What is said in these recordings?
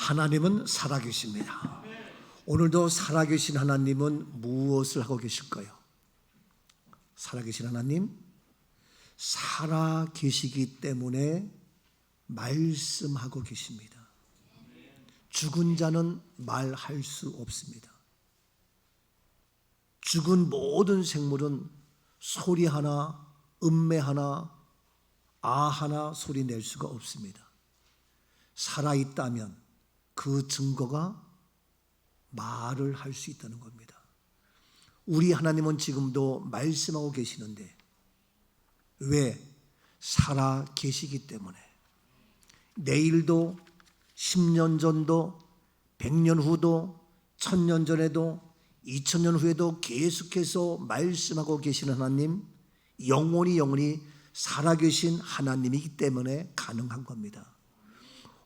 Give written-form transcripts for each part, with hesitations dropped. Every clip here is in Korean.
하나님은 살아계십니다. 오늘도 살아계신 하나님은 무엇을 하고 계실까요? 살아계신 하나님, 살아계시기 때문에 말씀하고 계십니다. 죽은 자는 말할 수 없습니다. 죽은 모든 생물은 소리 하나, 음매 하나, 아 하나 소리 낼 수가 없습니다. 살아있다면 그 증거가 말을 할 수 있다는 겁니다. 우리 하나님은 지금도 말씀하고 계시는데 왜? 살아 계시기 때문에. 내일도 10년 전도 100년 후도 1000년 전에도 2000년 후에도 계속해서 말씀하고 계시는 하나님, 영원히 살아계신 하나님이기 때문에 가능한 겁니다.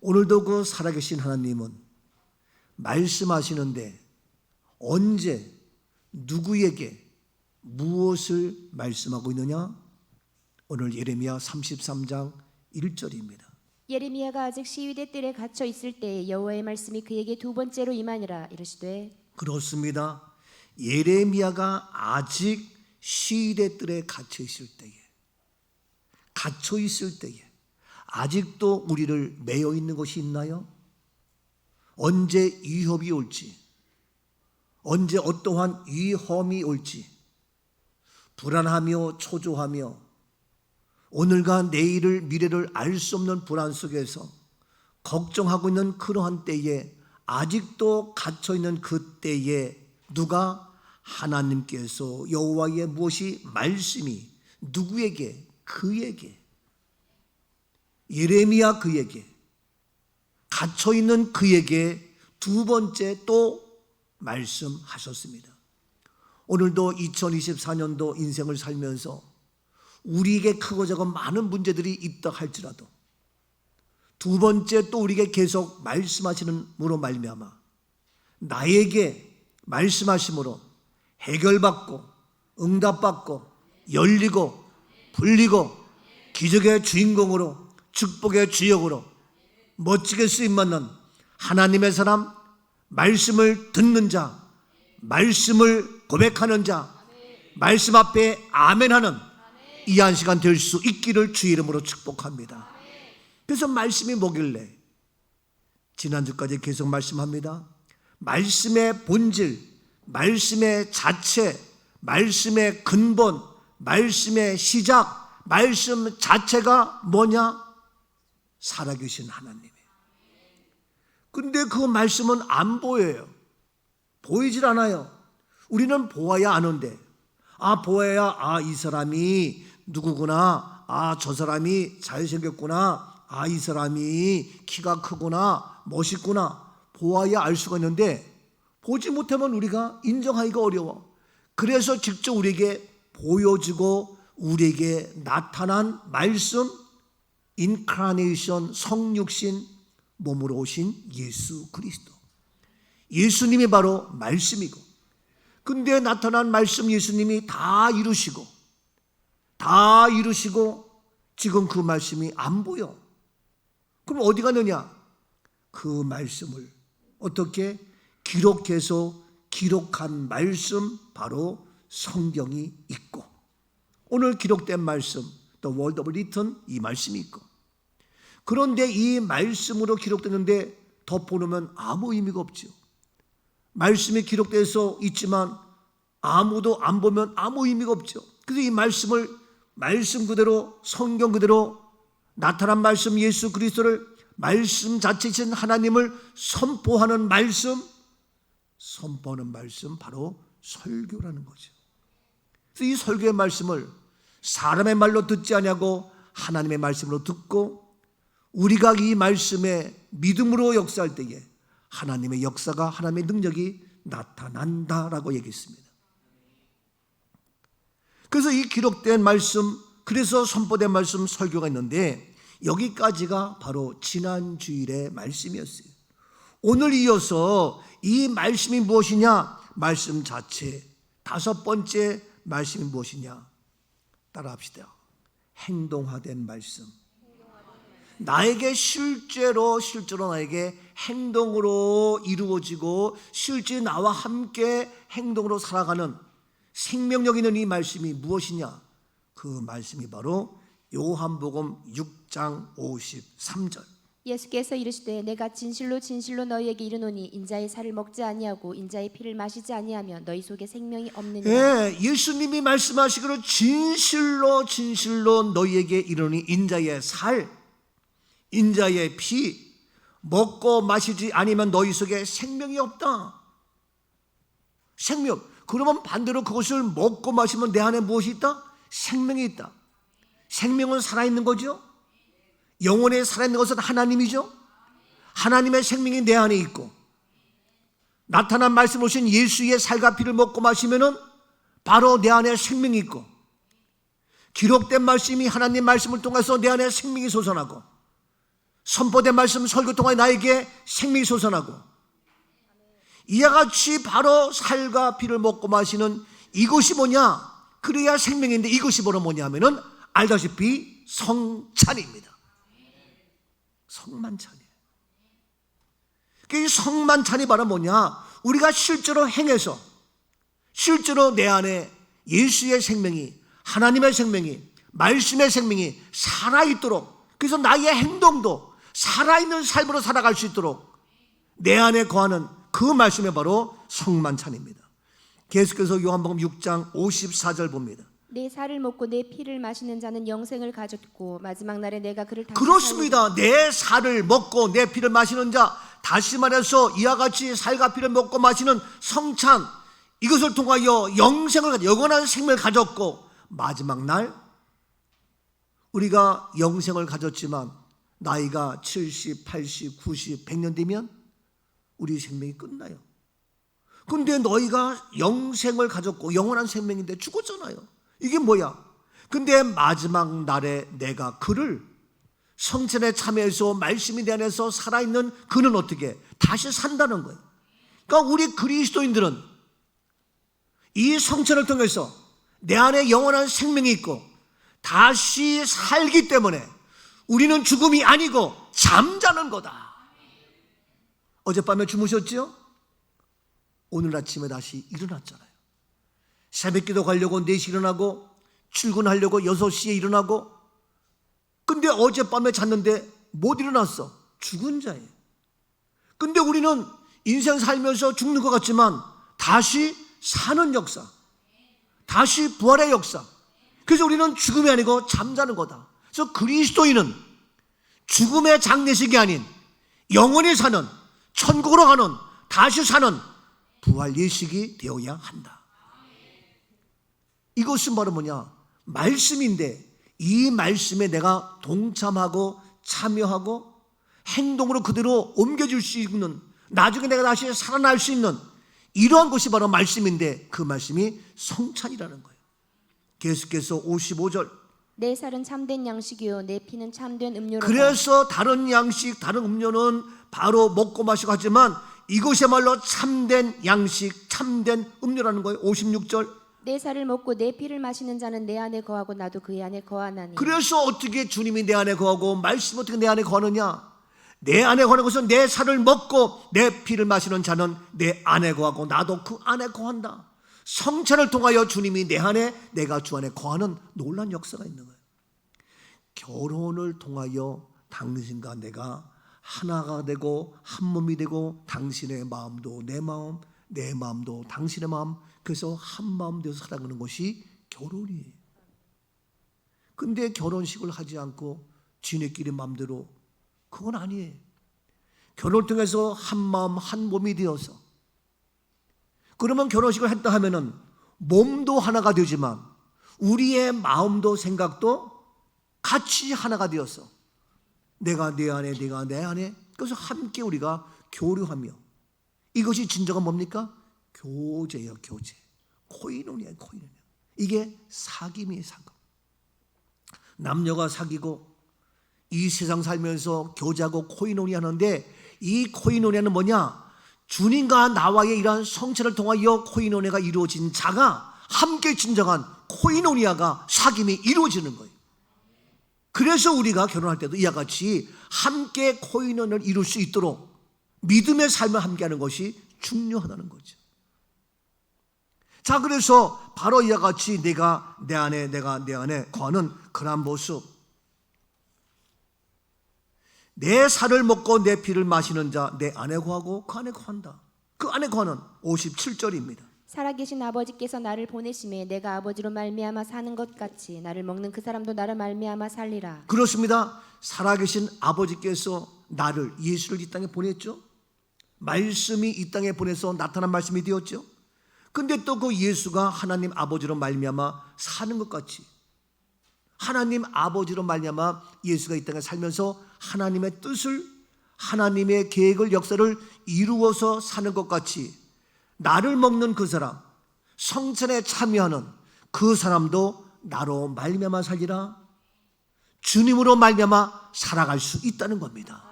오늘도 그 살아계신 하나님은 말씀하시는데 언제 누구에게 무엇을 말씀하고 있느냐? 오늘 예레미야 33장 1절입니다. 예레미야가 아직 시위대 뜰에 갇혀 있을 때에 여호와의 말씀이 그에게 두 번째로 임하니라. 이르시되, 그렇습니다. 예레미야가 아직 시위대 뜰에 갇혀 있을 때에 아직도 우리를 매여 있는 것이 있나요? 언제 위협이 올지, 언제 어떠한 위험이 올지 불안하며 초조하며 오늘과 내일을 미래를 알 수 없는 불안 속에서 걱정하고 있는 그러한 때에 아직도 갇혀있는 그 때에 누가 하나님께서 여호와의 무엇이 말씀이 누구에게? 그에게, 예레미야 그에게, 갇혀있는 그에게 두 번째 또 말씀하셨습니다. 오늘도 2024년도 인생을 살면서 우리에게 크고 작은 많은 문제들이 있다 할지라도 두 번째 또 우리에게 계속 말씀하시는으로 말미암아 나에게 말씀하심으로 해결받고 응답받고 열리고 풀리고 기적의 주인공으로 축복의 주역으로 멋지게 쓰임받는 하나님의 사람, 말씀을 듣는 자, 말씀을 고백하는 자, 말씀 앞에 아멘하는 이 한 시간 될 수 있기를 주의 이름으로 축복합니다. 그래서 말씀이 뭐길래? 지난주까지 계속 말씀합니다. 말씀의 본질, 말씀의 자체, 말씀의 근본, 말씀의 시작, 말씀 자체가 뭐냐? 살아계신 하나님이에요. 근데 그 말씀은 안 보여요. 보이질 않아요. 우리는 보아야 아는데, 보아야 이 사람이 누구구나, 저 사람이 잘생겼구나, 이 사람이 키가 크구나, 멋있구나, 보아야 알 수가 있는데 보지 못하면 우리가 인정하기가 어려워. 그래서 직접 우리에게 보여지고 우리에게 나타난 말씀, 인카네이션, 성육신, 몸으로 오신 예수 그리스도, 예수님이 바로 말씀이고, 근데 나타난 말씀 예수님이 다 이루시고 지금 그 말씀이 안 보여. 그럼 어디 가느냐? 그 말씀을 어떻게 기록해서 기록한 말씀, 바로 성경이 있고, 오늘 기록된 말씀, The Word of Written, 이 말씀이 있고, 그런데 이 말씀으로 기록되는데 덮어놓으면 아무 의미가 없죠. 말씀이 기록돼서 있지만 아무도 안 보면 아무 의미가 없죠. 그래서 이 말씀을 말씀 그대로, 성경 그대로 나타난 말씀 예수 그리스도를, 말씀 자체이신 하나님을 선포하는 말씀, 바로 설교라는 거죠. 그래서 이 설교의 말씀을 사람의 말로 듣지 아니하고 하나님의 말씀으로 듣고, 우리가 이 말씀에 믿음으로 역사할 때에 하나님의 역사가, 하나님의 능력이 나타난다라고 얘기했습니다. 그래서 이 기록된 말씀, 그래서 선포된 말씀, 설교가 있는데 여기까지가 바로 지난 주일의 말씀이었어요. 오늘 이어서 이 말씀이 무엇이냐? 말씀 자체, 다섯 번째 말씀이 무엇이냐? 따라합시다. 행동화된 말씀. 나에게 실제로 나에게 행동으로 이루어지고 실제 나와 함께 행동으로 살아가는 생명력 있는 이 말씀이 무엇이냐? 그 말씀이 바로 요한복음 6장 53절. 예수께서 이르시되 내가 진실로 진실로 너희에게 이르노니 인자의 살을 먹지 아니하고 인자의 피를 마시지 아니하면 너희 속에 생명이 없느니라. 예, 예수님이 말씀하시기로 진실로 너희에게 이르노니 인자의 살, 인자의 피 먹고 마시지 아니면 너희 속에 생명이 없다. 생명. 그러면 반대로 그것을 먹고 마시면 내 안에 무엇이 있다? 생명이 있다. 생명은 살아있는 거죠. 영혼에 살아있는 것은 하나님이죠. 하나님의 생명이 내 안에 있고 나타난 말씀 오신 예수의 살과 피를 먹고 마시면은 바로 내 안에 생명이 있고 기록된 말씀이 하나님 말씀을 통해서 내 안에 생명이 솟아나고 선포된 말씀 설교 통해 나에게 생명이 솟아나고 이와 같이 바로 살과 피를 먹고 마시는 이것이 뭐냐? 그래야 생명인데 이것이 바로 뭐냐 하면은 알다시피 성찬입니다. 성만찬이에요. 이 성만찬이 바로 뭐냐? 우리가 실제로 행해서 실제로 내 안에 예수의 생명이 하나님의 생명이 말씀의 생명이 살아있도록 그래서 나의 행동도 살아있는 삶으로 살아갈 수 있도록 내 안에 거하는 그 말씀이 바로 성만찬입니다. 계속해서 요한복음 6장 54절 봅니다. 내 살을 먹고 내 피를 마시는 자는 영생을 가졌고 마지막 날에 내가 그를 다시 그렇습니다. 내 살을 먹고 내 피를 마시는 자, 다시 말해서 이와 같이 살과 피를 먹고 마시는 성찬, 이것을 통하여 영생을 영원한 생명을 가졌고 마지막 날 우리가 영생을 가졌지만 나이가 70, 80, 90, 100년 되면 우리 생명이 끝나요. 근데 너희가 영생을 가졌고 영원한 생명인데 죽었잖아요. 이게 뭐야? 근데 마지막 날에 내가 그를 성찬에 참여해서 말씀이 내 안에서 살아있는 그는 어떻게 다시 산다는 거예요. 그러니까 우리 그리스도인들은 이 성찬을 통해서 내 안에 영원한 생명이 있고 다시 살기 때문에 우리는 죽음이 아니고 잠자는 거다. 어젯밤에 주무셨죠? 오늘 아침에 다시 일어났잖아요. 새벽기도 가려고 4시 일어나고 출근하려고 6시에 일어나고 근데 어젯밤에 잤는데 못 일어났어. 죽은 자예요. 근데 우리는 인생 살면서 죽는 것 같지만 다시 사는 역사, 다시 부활의 역사. 그래서 우리는 죽음이 아니고 잠자는 거다. 그래서 그리스도인은 죽음의 장례식이 아닌 영원히 사는 천국으로 가는 다시 사는 부활 예식이 되어야 한다. 이것은 바로 뭐냐? 말씀인데 이 말씀에 내가 동참하고 참여하고 행동으로 그대로 옮겨질 수 있는 나중에 내가 다시 살아날 수 있는 이러한 것이 바로 말씀인데 그 말씀이 성찬이라는 거예요. 계속해서 55절 내 살은 참된 양식이요 내 피는 참된 음료로다. 그래서 다른 양식 다른 음료는 바로 먹고 마시고 하지만 이것이야말로 참된 양식 참된 음료라는 거예요. 56절 내 살을 먹고 내 피를 마시는 자는 내 안에 거하고 나도 그의 안에 거하나니. 그래서 어떻게 주님이 내 안에 거하고 말씀 어떻게 내 안에 거하느냐? 내 안에 거하는 것은 내 살을 먹고 내 피를 마시는 자는 내 안에 거하고 나도 그 안에 거한다. 성찬을 통하여 주님이 내 안에 내가 주 안에 거하는 놀라운 역사가 있는 거예요. 결혼을 통하여 당신과 내가 하나가 되고 한 몸이 되고 당신의 마음도 내 마음 내 마음도 당신의 마음 그래서 한 마음 되어서 살아가는 것이 결혼이에요. 근데 결혼식을 하지 않고 지네끼리 마음대로 그건 아니에요. 결혼을 통해서 한 마음 한 몸이 되어서 그러면 결혼식을 했다 하면은 몸도 하나가 되지만 우리의 마음도 생각도 같이 하나가 되어서 내가 내 안에 내가 내 안에 그래서 함께 우리가 교류하며 이것이 진정한 뭡니까? 교제예요. 교제. 코이노니아예요. 코이노니아. 이게 사귐이에요. 사귐. 남녀가 사귀고 이 세상 살면서 교제하고 코이노니아 하는데 이 코이노니아는 뭐냐? 주님과 나와의 이러한 성찬을 통하여 코이노니아가 이루어진 자가 함께 진정한 코이노니아가 사귐이 이루어지는 거예요. 그래서 우리가 결혼할 때도 이와 같이 함께 코인원을 이룰 수 있도록 믿음의 삶을 함께하는 것이 중요하다는 거죠. 자, 그래서 바로 이와 같이 내가 내 안에, 내가 내 안에 거하는 그러한 모습, 내 살을 먹고 내 피를 마시는 자 내 안에 거하고 그 안에 거한다. 그 안에 거하는 57절입니다. 살아계신 아버지께서 나를 보내심에 내가 아버지로 말미암아 사는 것 같이 나를 먹는 그 사람도 나로 말미암아 살리라. 그렇습니다. 살아계신 아버지께서 나를, 예수를 이 땅에 보냈죠. 말씀이 이 땅에 보내서 나타난 말씀이 되었죠. 근데 또 그 예수가 하나님 아버지로 말미암아 사는 것 같이, 하나님 아버지로 말미암아 예수가 이 땅에 살면서 하나님의 뜻을, 하나님의 계획을, 역사를 이루어서 사는 것 같이 나를 먹는 그 사람, 성찬에 참여하는 그 사람도 나로 말미암아 살리라. 주님으로 말미암아 살아갈 수 있다는 겁니다.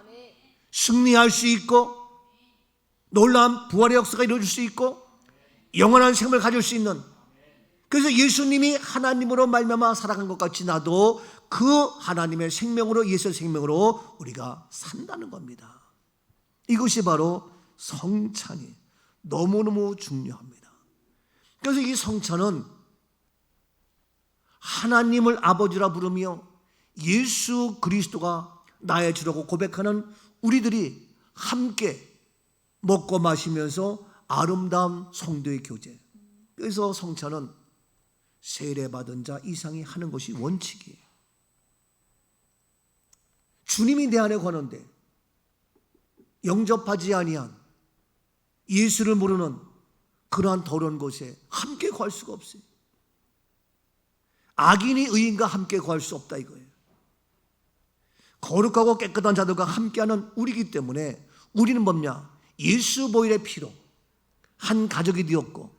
승리할 수 있고 놀라운 부활의 역사가 이루어질 수 있고 영원한 생명을 가질 수 있는, 그래서 예수님이 하나님으로 말미암아 살아간 것 같이 나도 그 하나님의 생명으로, 예수의 생명으로 우리가 산다는 겁니다. 이것이 바로 성찬이 너무너무 중요합니다. 그래서 이 성찬은 하나님을 아버지라 부르며 예수 그리스도가 나의 주라고 고백하는 우리들이 함께 먹고 마시면서 아름다운 성도의 교제. 그래서 성찬은 세례받은 자 이상이 하는 것이 원칙이에요. 주님이 내 안에 거하는데 영접하지 아니한, 예수를 모르는 그러한 더러운 곳에 함께 거할 수가 없어요. 악인이 의인과 함께 거할 수 없다 이거예요. 거룩하고 깨끗한 자들과 함께하는 우리이기 때문에 우리는 뭐냐? 예수 보혈의 피로 한 가족이 되었고,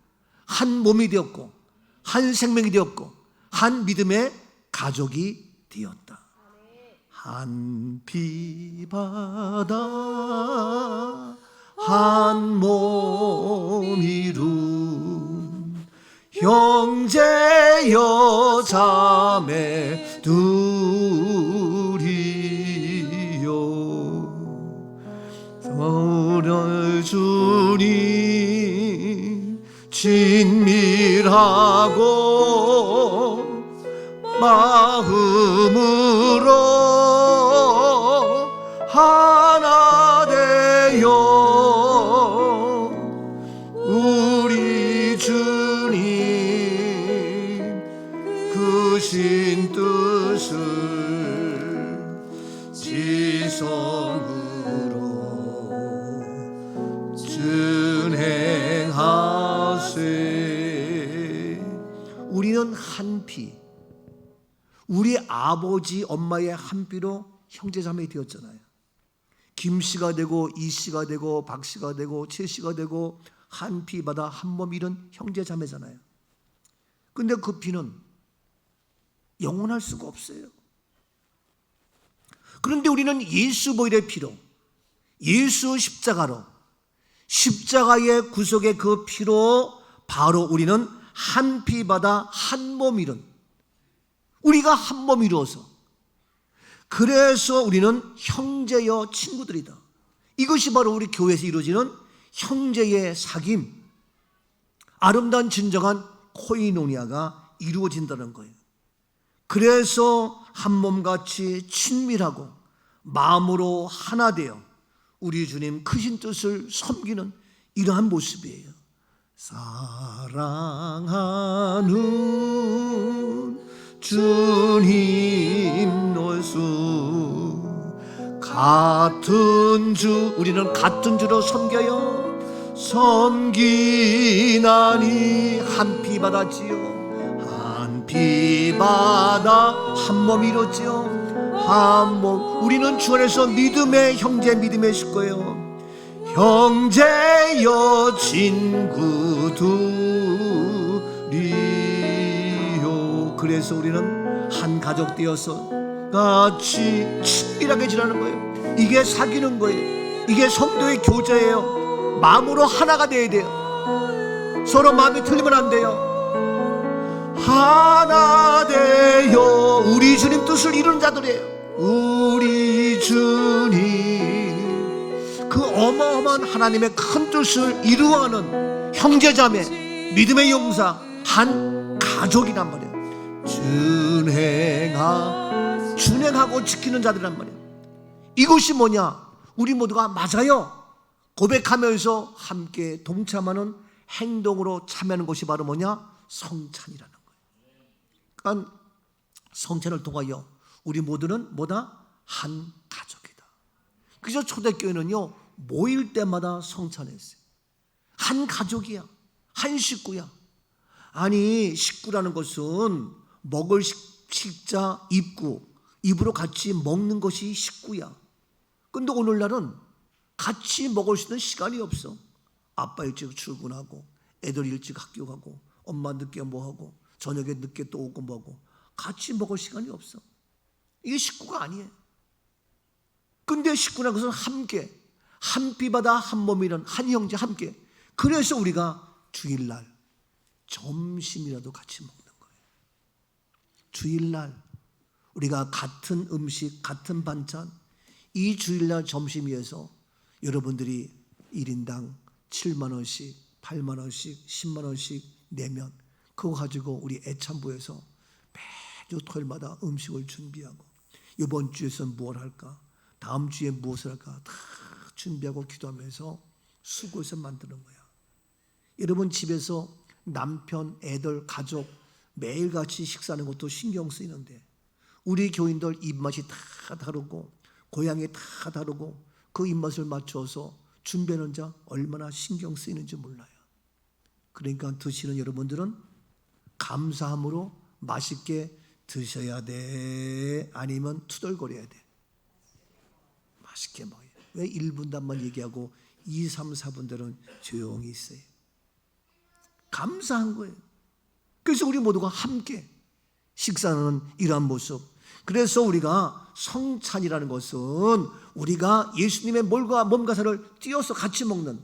한 몸이 되었고, 한 생명이 되었고, 한 믿음의 가족이 되었다. 한 피바다 한 몸 이룬 형제여 자매 둘이요, 오늘 주님 친밀하고 마음으로 하나 되어 우리 주님 그 신 뜻을 지성으로 준행하세. 우리는 한 피, 우리 아버지 엄마의 한 피로 형제자매 되었잖아요. 김 씨가 되고 이 씨가 되고 박 씨가 되고 최 씨가 되고 한 피 받아 한 몸 이룬 형제자매잖아요. 근데 그 피는 영원할 수가 없어요. 그런데 우리는 예수 보혈의 피로, 예수 십자가로, 십자가의 구속의 그 피로 바로 우리는 한 피 받아 한 몸 이룬, 우리가 한 몸 이루어서, 그래서 우리는 형제여 친구들이다. 이것이 바로 우리 교회에서 이루어지는 형제의 사귐, 아름다운 진정한 코이노니아가 이루어진다는 거예요. 그래서 한 몸같이 친밀하고 마음으로 하나 되어 우리 주님 크신 뜻을 섬기는 이러한 모습이에요. 사랑하는 주님 노수 같은 주, 우리는 같은 주로 섬겨요. 섬기나니 한 피 받았지요. 한 피 받아 한 몸 이뤘지요. 한 몸, 우리는 주 안에서 믿음의 형제, 믿음의 식구예요. 형제여 친구들이요. 그래서 우리는 한 가족 되어서 같이 친밀하게 지내는 거예요. 이게 사귀는 거예요. 이게 성도의 교제예요. 마음으로 하나가 돼야 돼요. 서로 마음이 틀리면 안 돼요. 하나 되어 우리 주님 뜻을 이루는 자들이에요. 우리 주님, 그 어마어마한 하나님의 큰 뜻을 이루어가는 형제자매, 믿음의 용사, 한 가족이란 말이에요. 준행하고 지키는 자들이란 말이에요. 이것이 뭐냐? 우리 모두가 맞아요 고백하면서 함께 동참하는 행동으로 참여하는 것이 바로 뭐냐? 성찬이라는 거예요. 그러니까 성찬을 통하여 우리 모두는 뭐다? 한 가족이다. 그래서 초대교회는요, 모일 때마다 성찬했어요. 한 가족이야, 한 식구야. 아니, 식구라는 것은 먹을 식자, 입으로 같이 먹는 것이 식구야. 근데 오늘날은 같이 먹을 수 있는 시간이 없어. 아빠 일찍 출근하고, 애들 일찍 학교 가고, 엄마 늦게 뭐하고, 저녁에 늦게 또 오고 뭐하고, 같이 먹을 시간이 없어. 이게 식구가 아니에요. 근데 식구라는 것은 함께, 한 피바다 한 몸이란 한 형제 함께. 그래서 우리가 주일날 점심이라도 같이 먹는 거예요. 주일날 우리가 같은 음식, 같은 반찬, 이 주일날 점심 위해서 여러분들이 1인당 7만 원씩, 8만 원씩, 10만 원씩 내면 그거 가지고 우리 애참부에서 매주 토요일마다 음식을 준비하고, 이번 주에서는 무엇 할까, 다음 주에 무엇을 할까 다 준비하고 기도하면서 수고해서 만드는 거야. 여러분 집에서 남편, 애들, 가족 매일같이 식사하는 것도 신경 쓰이는데, 우리 교인들 입맛이 다 다르고 고향이 다 다르고 그 입맛을 맞춰서 준비하는 자 얼마나 신경 쓰이는지 몰라요. 그러니까 드시는 여러분들은 감사함으로 맛있게 드셔야 돼, 아니면 투덜거려야 돼? 맛있게 먹어요. 왜 1분단만 얘기하고 2, 3, 4분들은 조용히 있어요? 감사한 거예요. 그래서 우리 모두가 함께 식사하는 이러한 모습. 그래서 우리가 성찬이라는 것은 우리가 예수님의 몸과 살을 띄어서 같이 먹는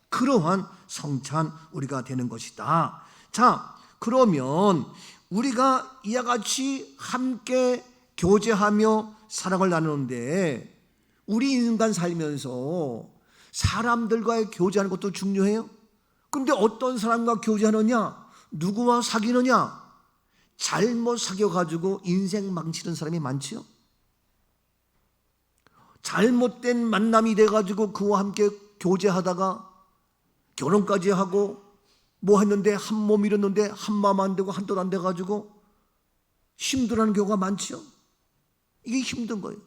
그러한 성찬 우리가 되는 것이다. 자, 그러면 우리가 이와 같이 함께 교제하며 사랑을 나누는데, 우리 인간 살면서 사람들과의 교제하는 것도 중요해요. 근데 어떤 사람과 교제하느냐, 누구와 사귀느냐, 잘못 사귀어가지고 인생 망치는 사람이 많지요. 잘못된 만남이 돼가지고 그와 함께 교제하다가 결혼까지 하고 뭐 했는데 한 몸 잃었는데 한 마음 안 되고 한 뜻 안 돼가지고 힘들어하는 경우가 많지요. 이게 힘든 거예요.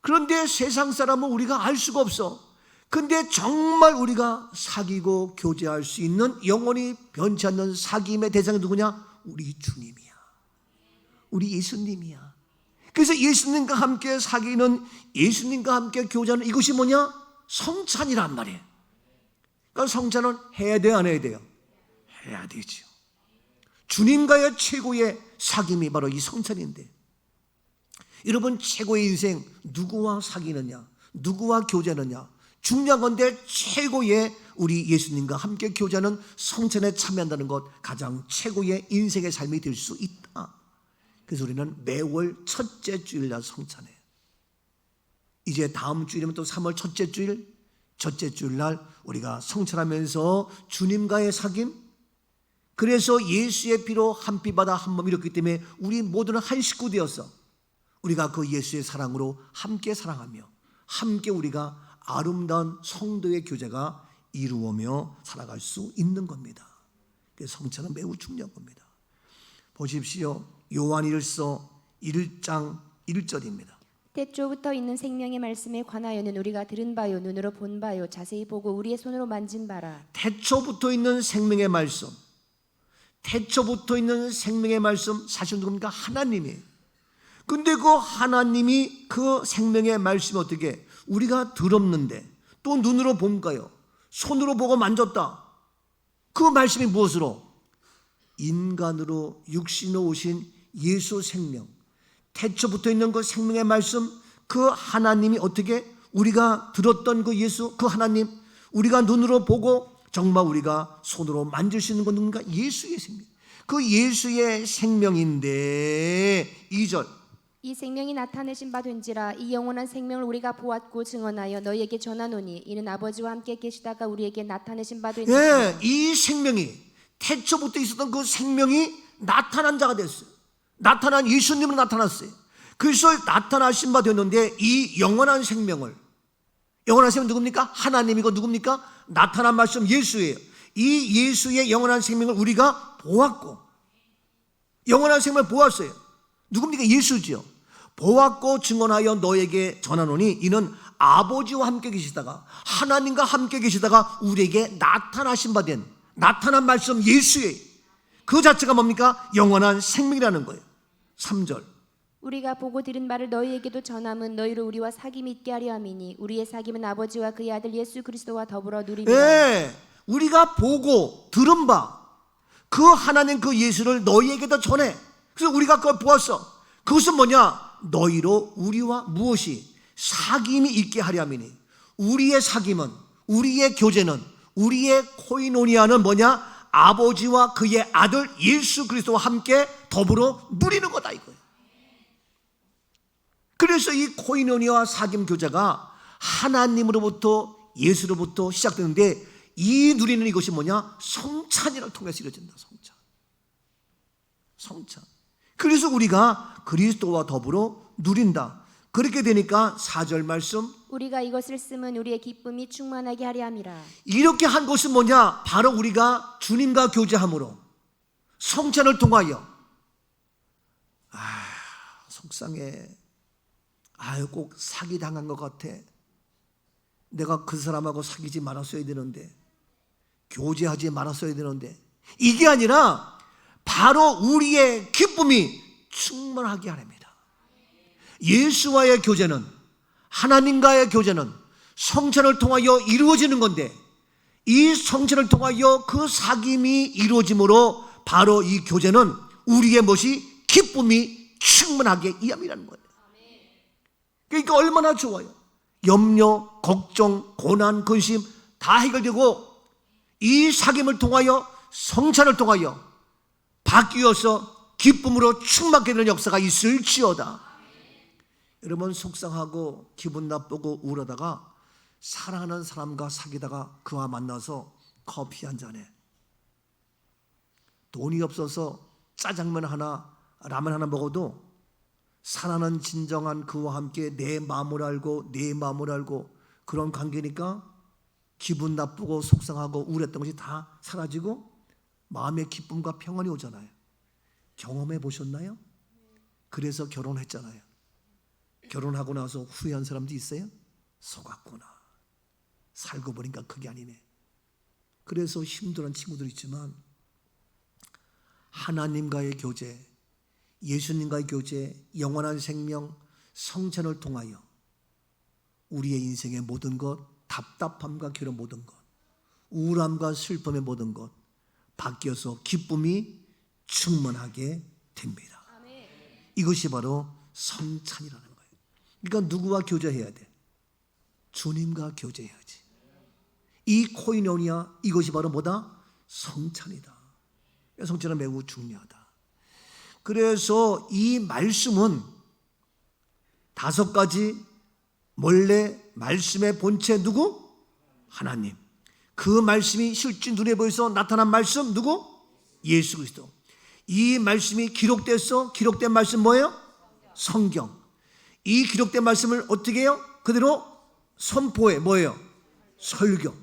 그런데 세상 사람은 우리가 알 수가 없어. 근데 정말 우리가 사귀고 교제할 수 있는 영원히 변치 않는 사귐의 대상이 누구냐? 우리 주님이야. 우리 예수님이야. 그래서 예수님과 함께 사귀는, 예수님과 함께 교제하는 이것이 뭐냐? 성찬이란 말이에요. 그러니까 성찬은 해야 돼요, 안 해야 돼요? 해야 되죠. 주님과의 최고의 사귐이 바로 이 성찬인데, 여러분 최고의 인생 누구와 사귀느냐, 누구와 교제하느냐, 중요한 건데 최고의 우리 예수님과 함께 교제하는 성찬에 참여한다는 것, 가장 최고의 인생의 삶이 될 수 있다. 그래서 우리는 매월 첫째 주일날 성찬해요. 이제 다음 주일이면 또 3월 첫째 주일날 우리가 성찬하면서 주님과의 사귐, 그래서 예수의 피로 한 피 받아 한 몸 이뤘기 때문에 우리 모두는 한 식구 되어서 우리가 그 예수의 사랑으로 함께 사랑하며 함께 우리가 아름다운 성도의 교제가 이루어며 살아갈 수 있는 겁니다. 그래서 성찬은 매우 중요한 겁니다. 보십시오. 요한일서 1장 1절입니다. 태초부터 있는 생명의 말씀에 관하여는 우리가 들은 바요, 눈으로 본 바요, 자세히 보고 우리의 손으로 만진 바라. 태초부터 있는 생명의 말씀, 태초부터 있는 생명의 말씀, 사실 누굽니까? 하나님이에요. 근데 그 하나님이 그 생명의 말씀이 어떻게 우리가 들었는데 또 눈으로 본가요? 손으로 보고 만졌다. 그 말씀이 무엇으로? 인간으로 육신으로 오신 예수 생명, 태초부터 있는 그 생명의 말씀, 그 하나님이 어떻게 우리가 들었던 그 예수, 그 하나님, 우리가 눈으로 보고 정말 우리가 손으로 만질 수 있는 건 누군가? 예수입니다. 그 예수의 생명인데 2절 이 생명이 나타내신 바 된지라 이 영원한 생명을 우리가 보았고 증언하여 너희에게 전하노니 이는 아버지와 함께 계시다가 우리에게 나타내신 바 된지라. 예, 이 생명이 태초부터 있었던 그 생명이 나타난 자가 됐어요. 나타난 예수님으로 나타났어요. 그래서 나타나신 바 되었는데 이 영원한 생명은 누굽니까? 하나님이고 누굽니까? 나타난 말씀 예수예요. 이 예수의 영원한 생명을 우리가 보았고, 영원한 생명을 보았어요. 누굽니까? 예수지요. 보았고 증언하여 너에게 전하노니 이는 아버지와 함께 계시다가 하나님과 함께 계시다가 우리에게 나타나신 바 된 나타난 말씀 예수의 그 자체가 뭡니까? 영원한 생명이라는 거예요. 3절 우리가 보고 들은 말을 너희에게도 전함은 너희로 우리와 사귐이 있게 하려 함이니 우리의 사귐은 아버지와 그의 아들 예수 그리스도와 더불어 누리리라. 예, 우리가 보고 들은 바 그 하나님 그 예수를 너희에게도 전해. 그래서 우리가 그걸 보았어. 그것은 뭐냐? 너희로 우리와 무엇이 사귐이 있게 하려 함이니 우리의 사귐은 우리의 교제는 우리의 코이노니아는 뭐냐? 아버지와 그의 아들 예수 그리스도와 함께 더불어 누리는 거다 이거예요. 그래서 이 코이노니아와 사귐 교제가 하나님으로부터 예수로부터 시작되는데 이 누리는 이것이 뭐냐? 성찬이를 통해서 이루어진다. 성찬. 그래서 우리가 그리스도와 더불어 누린다. 그렇게 되니까 4절 말씀 우리가 이것을 쓰면 우리의 기쁨이 충만하게 하려 함이라. 이렇게 한 것은 뭐냐? 바로 우리가 주님과 교제함으로 성찬을 통하여 속상해. 꼭 사기당한 것 같아. 내가 그 사람하고 사귀지 말았어야 되는데 교제하지 말았어야 되는데 이게 아니라 바로 우리의 기쁨이 충만하게 하랍니다. 예수와의 교제는 하나님과의 교제는 성찬을 통하여 이루어지는 건데 이 성찬을 통하여 그 사귐이 이루어짐으로 바로 이 교제는 우리의 것이 기쁨이 충만하게 이함이라는 거예요. 그러니까 얼마나 좋아요. 염려, 걱정, 고난, 근심 다 해결되고 이 사귐을 통하여 성찬을 통하여 바뀌어서 기쁨으로 충만하게 되는 역사가 있을지어다. 여러분 속상하고 기분 나쁘고 우울하다가 사랑하는 사람과 사귀다가 그와 만나서 커피 한 잔에 돈이 없어서 짜장면 하나 라면 하나 먹어도 사랑하는 진정한 그와 함께 내 마음을 알고 그런 관계니까 기분 나쁘고 속상하고 우울했던 것이 다 사라지고 마음의 기쁨과 평안이 오잖아요. 경험해 보셨나요? 그래서 결혼했잖아요. 결혼하고 나서 후회한 사람도 있어요? 속았구나. 살고 보니까 그게 아니네. 그래서 힘들어하는 친구들 있지만 하나님과의 교제, 예수님과의 교제, 영원한 생명, 성찬을 통하여 우리의 인생의 모든 것, 답답함과 괴로움 모든 것, 우울함과 슬픔의 모든 것 바뀌어서 기쁨이 충만하게 됩니다. 이것이 바로 성찬이라는 거예요. 그러니까 누구와 교제해야 돼? 주님과 교제해야지. 이 코이노니아 이것이 바로 뭐다? 성찬이다. 성찬은 매우 중요하다. 그래서 이 말씀은 5가지 원래 말씀의 본체 누구? 하나님. 그 말씀이 실제 눈에 보여서 나타난 말씀 누구? 예수 그리스도. 이 말씀이 기록됐어. 기록된 말씀 뭐예요? 성경. 이 기록된 말씀을 어떻게 해요? 그대로 선포해. 뭐예요? 설교.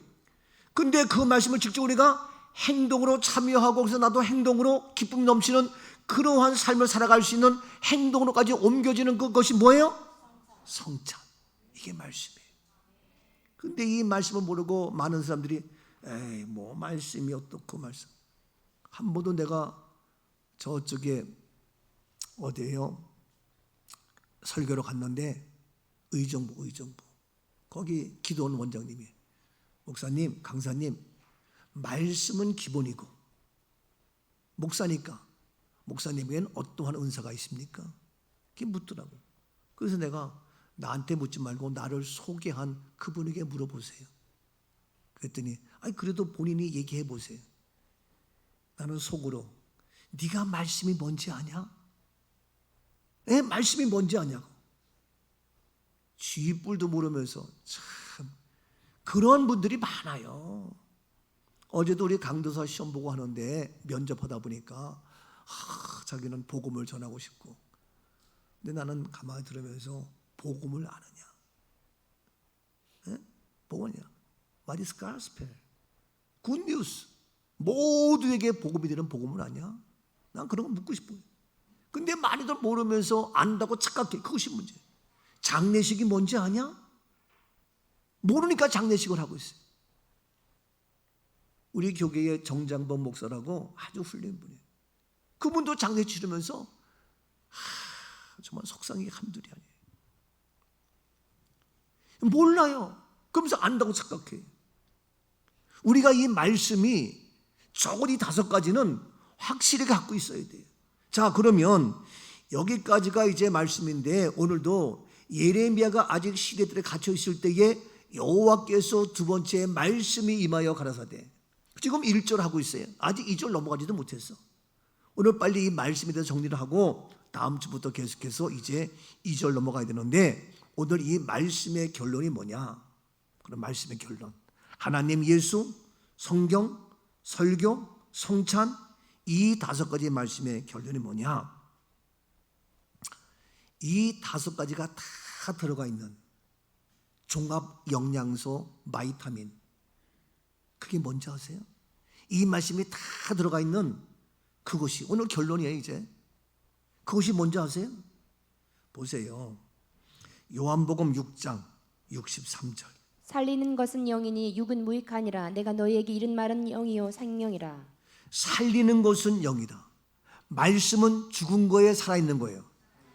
근데 그 말씀을 직접 우리가 행동으로 참여하고 그래서 나도 행동으로 기쁨 넘치는 그러한 삶을 살아갈 수 있는 행동으로까지 옮겨지는 그것이 뭐예요? 성찬. 이게 말씀이에요. 근데 이 말씀을 모르고 많은 사람들이 뭐 말씀이 어떻고 말씀. 한 번도 내가 저쪽에 어디에요? 설교로 갔는데 의정부 거기 기도원 원장님이 목사님, 강사님 말씀은 기본이고 목사니까 목사님에게는 어떠한 은사가 있습니까? 그게 묻더라고. 그래서 내가 나한테 묻지 말고 나를 소개한 그분에게 물어보세요. 그랬더니 그래도 본인이 얘기해 보세요. 나는 속으로 네가 말씀이 뭔지 아냐? 에? 말씀이 뭔지 아냐고. 쥐뿔도 모르면서 참 그런 분들이 많아요. 어제도 우리 강도사 시험 보고 하는데 면접하다 보니까 자기는 복음을 전하고 싶고, 근데 나는 가만히 들으면서 복음을 아느냐? 에? 복음이냐? What is gospel? Good news. 모두에게 복음이 되는 복음을 아냐? 난 그런 거 묻고 싶어요. 근데 많이들 모르면서 안다고 착각해. 그것이 문제예요. 장례식이 뭔지 아냐? 모르니까 장례식을 하고 있어요. 우리 교계의 정장범 목사라고 아주 훌륭한 분이에요. 그분도 장례 치르면서 정말 속상이 한둘이 아니에요. 몰라요. 그러면서 안다고 착각해. 우리가 이 말씀이 적어도 5가지는 확실히 갖고 있어야 돼요. 자, 그러면 여기까지가 이제 말씀인데, 오늘도 예레미야가 아직 시대들에 갇혀 있을 때에 여호와께서 두 번째 말씀이 임하여 가라사대. 지금 1절 하고 있어요. 아직 2절 넘어가지도 못했어. 오늘 빨리 이 말씀에 대해서 정리를 하고 다음 주부터 계속해서 이제 2절 넘어가야 되는데, 오늘 이 말씀의 결론이 뭐냐? 그런 말씀의 결론. 하나님, 예수, 성경, 설교, 성찬, 이 5가지 말씀의 결론이 뭐냐? 이 5가지가 다 들어가 있는 종합 영양소 바이타민, 그게 뭔지 아세요? 이 말씀이 다 들어가 있는 그것이 오늘 결론이에요. 이제 그것이 뭔지 아세요? 보세요. 요한복음 6장 63절. 살리는 것은 영이니 육은 무익하니라. 내가 너희에게 이른 말은 영이요 생명이라. 살리는 것은 영이다. 말씀은 죽은 거에 살아있는 거예요.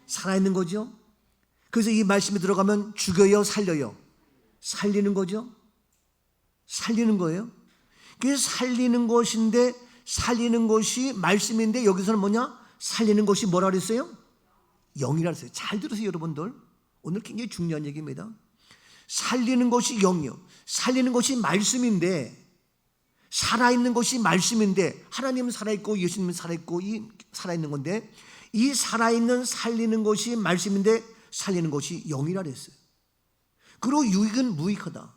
살아있는 거죠. 그래서 이 말씀이 들어가면 죽여요, 살려요? 살리는 거죠. 살리는 거예요. 그래서 살리는 것인데, 살리는 것이 말씀인데, 여기서는 뭐냐? 살리는 것이 뭐라 그랬어요? 영이라 그랬어요. 잘 들으세요, 여러분들. 오늘 굉장히 중요한 얘기입니다. 살리는 것이 영이요, 살리는 것이 말씀인데, 살아있는 것이 말씀인데, 하나님은 살아있고 예수님은 살아있고 이 살아있는 건데, 이 살아있는 살리는 것이 말씀인데 살리는 것이 영이라 그랬어요. 그리고 유익은 무익하다.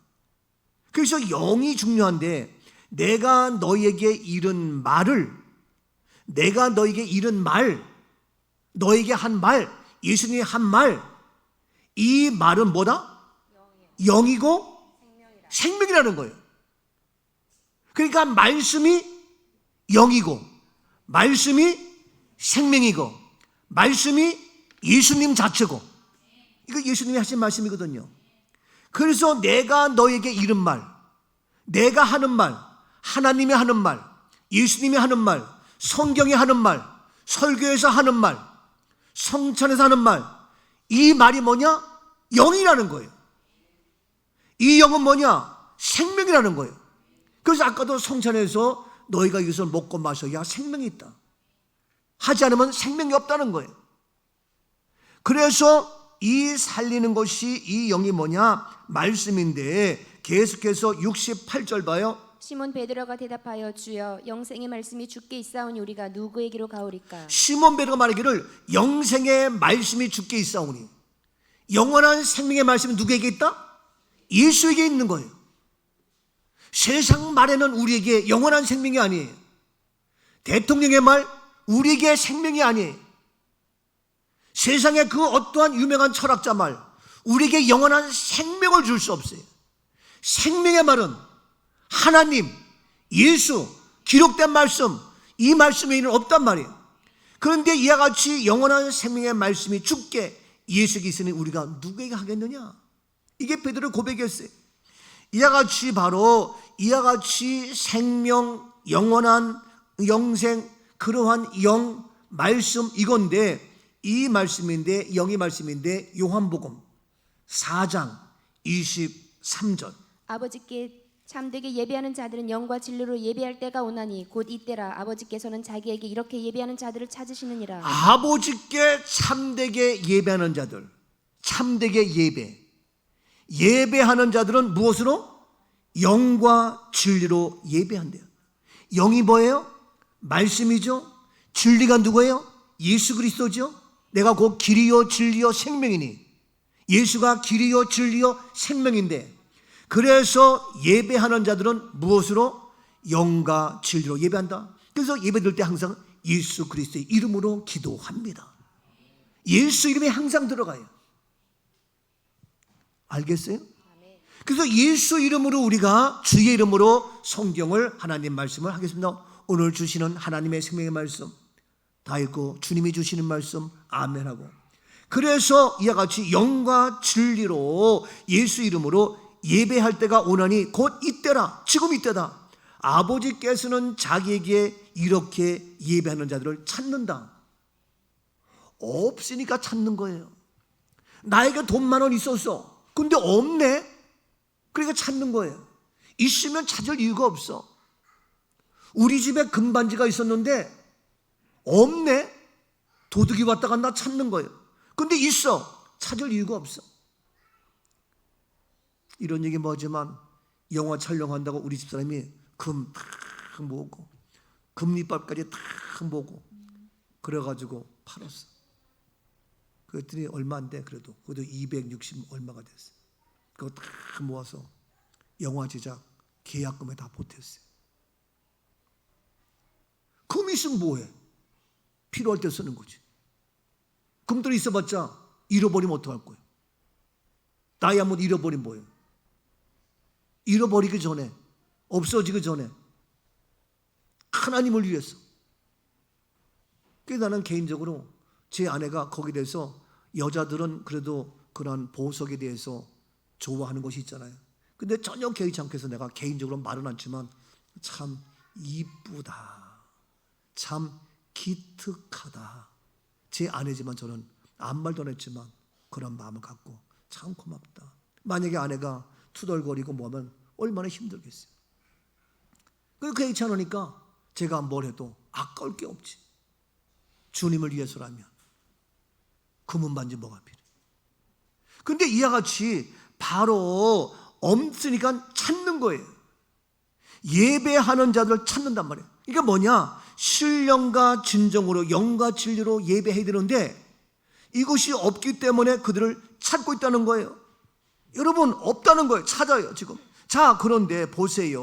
그래서 영이 중요한데, 내가 너에게 이른 말을, 내가 너에게 이른 말, 너에게 한 말, 예수님이 한 말, 이 말은 뭐다? 영이고 생명이라는 거예요. 그러니까 말씀이 영이고, 말씀이 생명이고, 말씀이 예수님 자체고, 이거 예수님이 하신 말씀이거든요. 그래서 내가 너에게 이른 말, 내가 하는 말, 하나님이 하는 말, 예수님이 하는 말, 성경이 하는 말, 설교에서 하는 말, 성찬에서 하는 말, 이 말이 뭐냐? 영이라는 거예요. 이 영은 뭐냐? 생명이라는 거예요. 그래서 아까도 성찬에서 너희가 이것을 먹고 마셔야 생명이 있다, 하지 않으면 생명이 없다는 거예요. 그래서 이 살리는 것이, 이 영이 뭐냐? 말씀인데, 계속해서 68절 봐요. 시몬 베드로가 대답하여 주여 영생의 말씀이 주께 있사오니 우리가 누구에게로 가오리까? 시몬 베드로가 말하기를 영생의 말씀이 주께 있사오니, 영원한 생명의 말씀이 누구에게 있다? 예수에게 있는 거예요. 세상 말에는 우리에게 영원한 생명이 아니에요. 대통령의 말, 우리에게 생명이 아니에요. 세상의 그 어떠한 유명한 철학자 말, 우리에게 영원한 생명을 줄 수 없어요. 생명의 말은 하나님, 예수, 기록된 말씀, 이 말씀 외에는 없단 말이에요. 그런데 이와 같이 영원한 생명의 말씀이 주께 예수에게 있으니 우리가 누구에게 하겠느냐? 이게 베드로 고백이었어요. 이와 같이 바로 이와 같이 생명, 영원한 영생, 그러한 영, 말씀, 이건데, 이 말씀인데, 영이 말씀인데, 요한복음 4장 23절. 아버지께 참되게 예배하는 자들은 영과 진리로 예배할 때가 오나니 곧 이때라. 아버지께서는 자기에게 이렇게 예배하는 자들을 찾으시느니라. 아버지께 참되게 예배하는 자들, 참되게 예배하는 자들은 무엇으로? 영과 진리로 예배한대요. 영이 뭐예요? 말씀이죠. 진리가 누구예요? 예수 그리스도죠. 내가 곧 길이요 진리요 생명이니, 예수가 길이요 진리요 생명인데, 그래서 예배하는 자들은 무엇으로? 영과 진리로 예배한다. 그래서 예배드릴 때 항상 예수 그리스도의 이름으로 기도합니다. 예수 이름이 항상 들어가요. 알겠어요? 그래서 예수 이름으로 우리가 주의 이름으로 성경을, 하나님 말씀을 하겠습니다. 오늘 주시는 하나님의 생명의 말씀 다 읽고 주님이 주시는 말씀 아멘하고, 그래서 이와 같이 영과 진리로 예수 이름으로 예배할 때가 오나니 곧 이때라, 지금 이때다. 아버지께서는 자기에게 이렇게 예배하는 자들을 찾는다. 없으니까 찾는 거예요. 나에게 돈 10,000원 있었어. 근데 없네. 그러니까 찾는 거예요. 있으면 찾을 이유가 없어. 우리 집에 금반지가 있었는데 없네. 도둑이 왔다 갔나 찾는 거예요. 근데 있어. 찾을 이유가 없어. 이런 얘기 뭐지만 영화 촬영한다고 우리 집사람이 금 탁 모으고 금리밥까지 탁 모으고 그래가지고 팔았어. 그랬더니 얼마 안 돼. 그래도 그것도 260 얼마가 됐어. 그거 다 모아서 영화 제작 계약금에 다 보탰어요. 금이 있으면 뭐해? 필요할 때 쓰는 거지. 금들이 있어봤자 잃어버리면 어떡할 거예요? 다이아몬드 잃어버리면 뭐예요? 잃어버리기 전에, 없어지기 전에 하나님을 위해서. 그래서 나는 개인적으로 제 아내가 거기에 대해서, 여자들은 그래도 그런 보석에 대해서 좋아하는 것이 있잖아요. 근데 전혀 개의치 않겠어. 내가 개인적으로 말은 않지만 참 이쁘다, 참 기특하다. 제 아내지만 저는 아무 말도 안 했지만 그런 마음을 갖고 참 고맙다. 만약에 아내가 투덜거리고 뭐하면 얼마나 힘들겠어요. 그래서 개의치 않으니까 제가 뭘 해도 아까울 게 없지. 주님을 위해서라면 금은 반지 뭐가 필요해. 근데 이와 같이 바로 없으니까 찾는 거예요. 예배하는 자들을 찾는단 말이에요. 이게 뭐냐? 신령과 진정으로 영과 진리로 예배해야 되는데 이것이 없기 때문에 그들을 찾고 있다는 거예요. 여러분, 없다는 거예요. 찾아요 지금. 자, 그런데 보세요.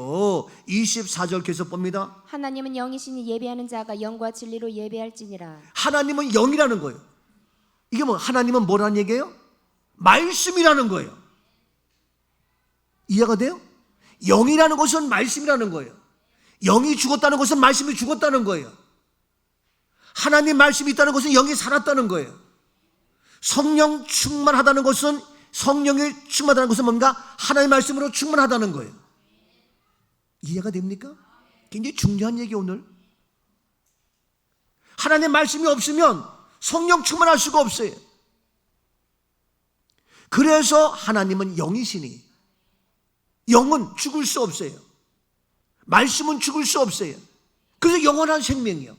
24절 계속 봅니다. 하나님은 영이시니 예배하는 자가 영과 진리로 예배할지니라. 하나님은 영이라는 거예요. 이게 뭐, 하나님은 뭐라는 얘기예요? 말씀이라는 거예요. 이해가 돼요? 영이라는 것은 말씀이라는 거예요. 영이 죽었다는 것은 말씀이 죽었다는 거예요. 하나님 말씀이 있다는 것은 영이 살았다는 거예요. 성령 충만하다는 것은, 성령이 충만하다는 것은 뭔가? 하나님의 말씀으로 충만하다는 거예요. 이해가 됩니까? 굉장히 중요한 얘기 오늘. 하나님의 말씀이 없으면 성령 충만할 수가 없어요. 그래서 하나님은 영이시니 영은 죽을 수 없어요. 말씀은 죽을 수 없어요. 그래서 영원한 생명이요.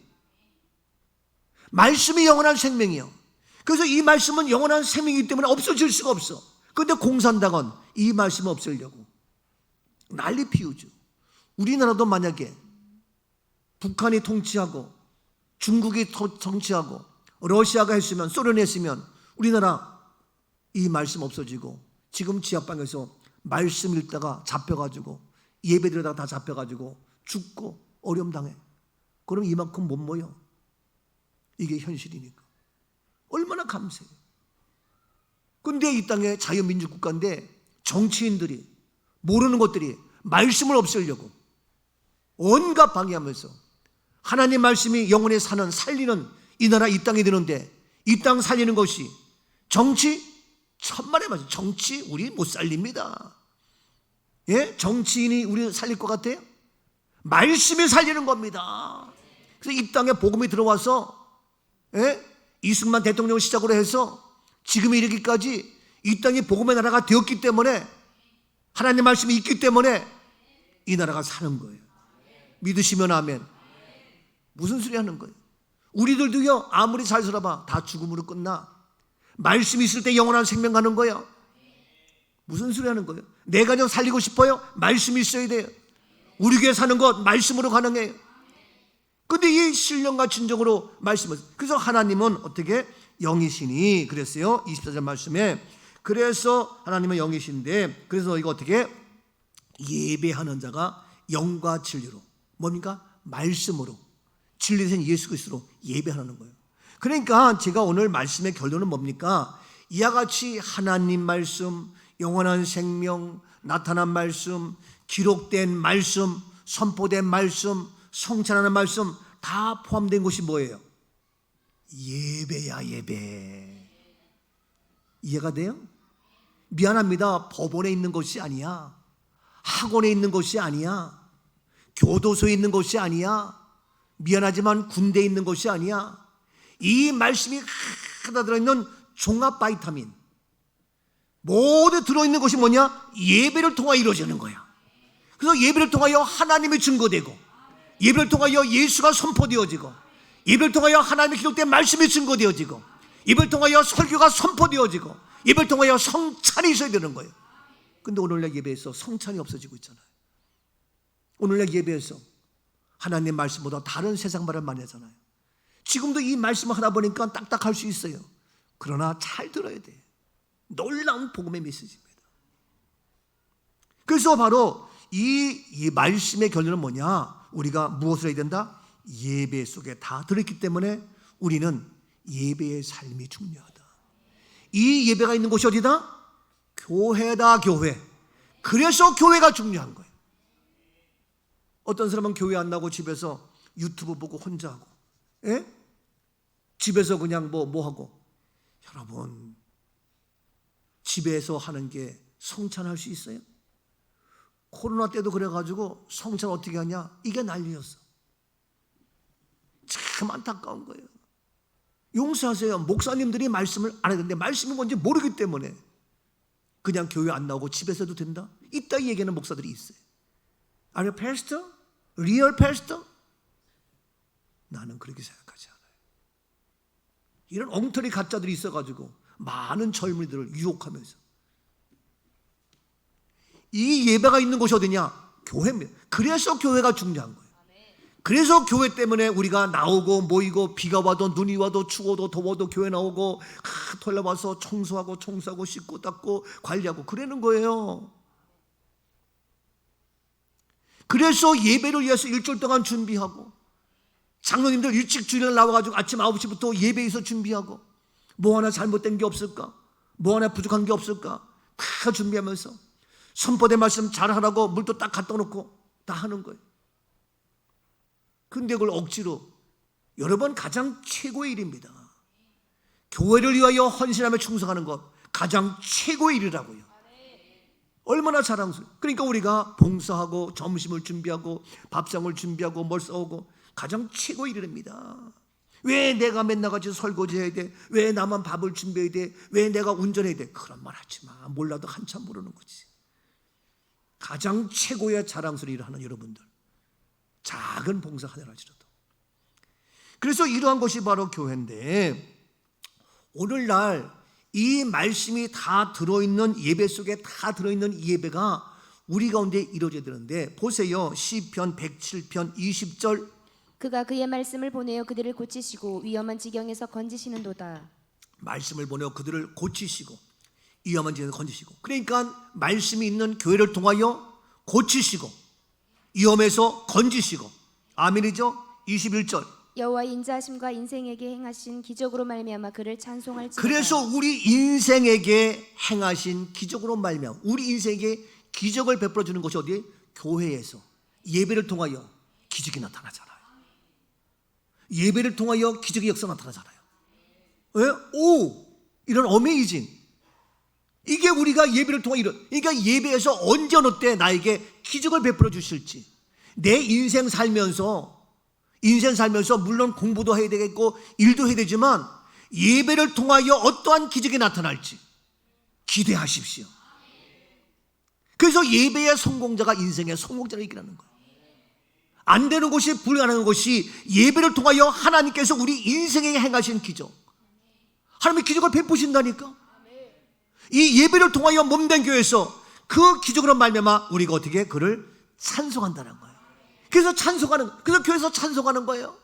말씀이 영원한 생명이요. 그래서 이 말씀은 영원한 생명이기 때문에 없어질 수가 없어. 그런데 공산당은 이 말씀 없애려고 난리 피우죠. 우리나라도 만약에 북한이 통치하고 중국이 통치하고 러시아가 했으면, 소련이 했으면 우리나라 이 말씀 없어지고, 지금 지하방에서 말씀 읽다가 잡혀가지고 예배드리다가 다 잡혀가지고 죽고 어려움 당해. 그럼 이만큼 못 모여. 이게 현실이니까 얼마나 감사해요. 근데 이 땅에 자유민주국가인데 정치인들이, 모르는 것들이 말씀을 없애려고 온갖 방해하면서, 하나님 말씀이 영원히 사는, 살리는 이 나라, 이 땅이 되는데 이 땅 살리는 것이 정치? 천만에 맞아요. 정치 우리 못 살립니다. 예? 정치인이 우리 살릴 것 같아요? 말씀이 살리는 겁니다. 그래서 이 땅에 복음이 들어와서, 예? 이승만 대통령을 시작으로 해서 지금 이르기까지 이 땅이 복음의 나라가 되었기 때문에, 하나님 말씀이 있기 때문에 이 나라가 사는 거예요. 믿으시면 아멘. 무슨 소리 하는 거예요? 우리들도요, 아무리 잘 살아봐 다 죽음으로 끝나. 말씀이 있을 때 영원한 생명 가는 거예요. 무슨 소리 하는 거예요? 내 가정 살리고 싶어요? 말씀이 있어야 돼요. 우리 교회 사는 것 말씀으로 가능해요. 근데 이 신령과 진정으로 말씀을, 그래서 하나님은 어떻게 영이시니 그랬어요. 24절 말씀에. 그래서 하나님은 영이신데, 그래서 이거 어떻게 예배하는 자가 영과 진리로, 뭡니까? 말씀으로, 진리 된 예수 그리스도로 예배하는 거예요. 그러니까 제가 오늘 말씀의 결론은 뭡니까? 이와 같이 하나님 말씀, 영원한 생명, 나타난 말씀, 기록된 말씀, 선포된 말씀, 성찬하는 말씀 다 포함된 것이 뭐예요? 예배야, 예배. 이해가 돼요? 미안합니다. 법원에 있는 것이 아니야. 학원에 있는 것이 아니야. 교도소에 있는 것이 아니야. 미안하지만 군대에 있는 것이 아니야. 이 말씀이 하나 들어있는 종합 바이타민, 모두 들어있는 것이 뭐냐? 예배를 통하여 이루어지는 거야. 그래서 예배를 통하여 하나님이 증거되고, 예배를 통하여 예수가 선포되어지고, 예배를 통하여 하나님의 기록된 말씀이 증거되어지고, 예배를 통하여 설교가 선포되어지고, 예배를 통하여 성찬이 있어야 되는 거예요. 근데 오늘날 예배에서 성찬이 없어지고 있잖아요. 오늘날 예배에서 하나님 말씀보다 다른 세상 말을 많이 하잖아요. 지금도 이 말씀을 하다 보니까 딱딱할 수 있어요. 그러나 잘 들어야 돼요. 놀라운 복음의 메시지입니다. 그래서 바로 이 말씀의 결론은 뭐냐? 우리가 무엇을 해야 된다? 예배 속에 다 들어있기 때문에 우리는 예배의 삶이 중요하다. 이 예배가 있는 곳이 어디다? 교회다, 교회. 그래서 교회가 중요한 거예요. 어떤 사람은 교회 안 나고 집에서 유튜브 보고 혼자 하고, 예? 집에서 그냥 뭐 하고. 여러분, 집에서 하는 게 성찬할 수 있어요? 코로나 때도 그래가지고 성찬 어떻게 하냐? 이게 난리였어. 참 안타까운 거예요. 용서하세요. 목사님들이 말씀을 안 하는데 말씀이 뭔지 모르기 때문에 그냥 교회 안 나오고 집에서 해도 된다? 이따 얘기하는 목사들이 있어요. Are you pastor? Real pastor? 나는 그렇게 생각하지 않아요. 이런 엉터리 가짜들이 있어가지고 많은 젊은이들을 유혹하면서. 이 예배가 있는 곳이 어디냐? 교회입니다. 그래서 교회가 중요한 거예요. 그래서 교회 때문에 우리가 나오고 모이고, 비가 와도 눈이 와도 추워도 더워도 교회 나오고, 토요일에 와서 청소하고 씻고 닦고 관리하고 그러는 거예요. 그래서 예배를 위해서 일주일 동안 준비하고, 장로님들 일찍 주일날 나와가지고 아침 9시부터 예배에서 준비하고, 뭐 하나 잘못된 게 없을까? 뭐 하나 부족한 게 없을까? 다 준비하면서 선포된 말씀 잘하라고 물도 딱 갖다 놓고 다 하는 거예요. 근데 그걸 억지로, 여러분, 가장 최고의 일입니다. 교회를 위하여 헌신하며 충성하는 것 가장 최고의 일이라고요. 얼마나 자랑스러워요. 그러니까 우리가 봉사하고 점심을 준비하고 밥상을 준비하고 뭘 싸우고 가장 최고의 일입니다. 왜 내가 맨날 같이 설거지해야 돼? 왜 나만 밥을 준비해야 돼? 왜 내가 운전해야 돼? 그런 말 하지 마. 몰라도 한참 모르는 거지. 가장 최고의 자랑스러운 일을 하는 여러분들, 작은 봉사 하나라지라도. 그래서 이러한 것이 바로 교회인데, 오늘날 이 말씀이 다 들어있는 예배 속에 다 들어있는 이 예배가 우리 가운데 이루어져야 되는데, 보세요. 시편 107편 20절. 그가 그의 말씀을 보내어 그들을 고치시고 위험한 지경에서 건지시는도다. 말씀을 보내어 그들을 고치시고 위험한 지경에서 건지시고. 그러니까 말씀이 있는 교회를 통하여 고치시고 위험에서 건지시고. 아멘이죠? 21절. 여호와의 인자하심과 인생에게 행하신 기적으로 말미암아 그를 찬송할지어다. 그래서 우리 인생에게 행하신 기적으로 말미암아, 우리 인생에게 기적을 베풀어 주는 것이 어디에? 교회에서. 예배를 통하여 기적이 나타나잖아요. 예배를 통하여 기적의 역사가 나타나잖아요. 왜? 오! 이런 어메이징. 이게 우리가 예배를 통해 그러니까 예배에서 언제 어느 때 나에게 기적을 베풀어 주실지, 내 인생 살면서 물론 공부도 해야 되겠고 일도 해야 되지만 예배를 통하여 어떠한 기적이 나타날지 기대하십시오. 그래서 예배의 성공자가 인생의 성공자를 이기라는 거예요. 안 되는 것이, 불가능한 것이 예배를 통하여 하나님께서 우리 인생에 행하신 기적, 하나님의 기적을 베푸신다니까. 이 예배를 통하여 몸된 교회에서 그 기적으로 말미암아 우리가 어떻게 그를 찬송한다는 거예요. 그래서 그래서 교회에서 찬송하는 거예요.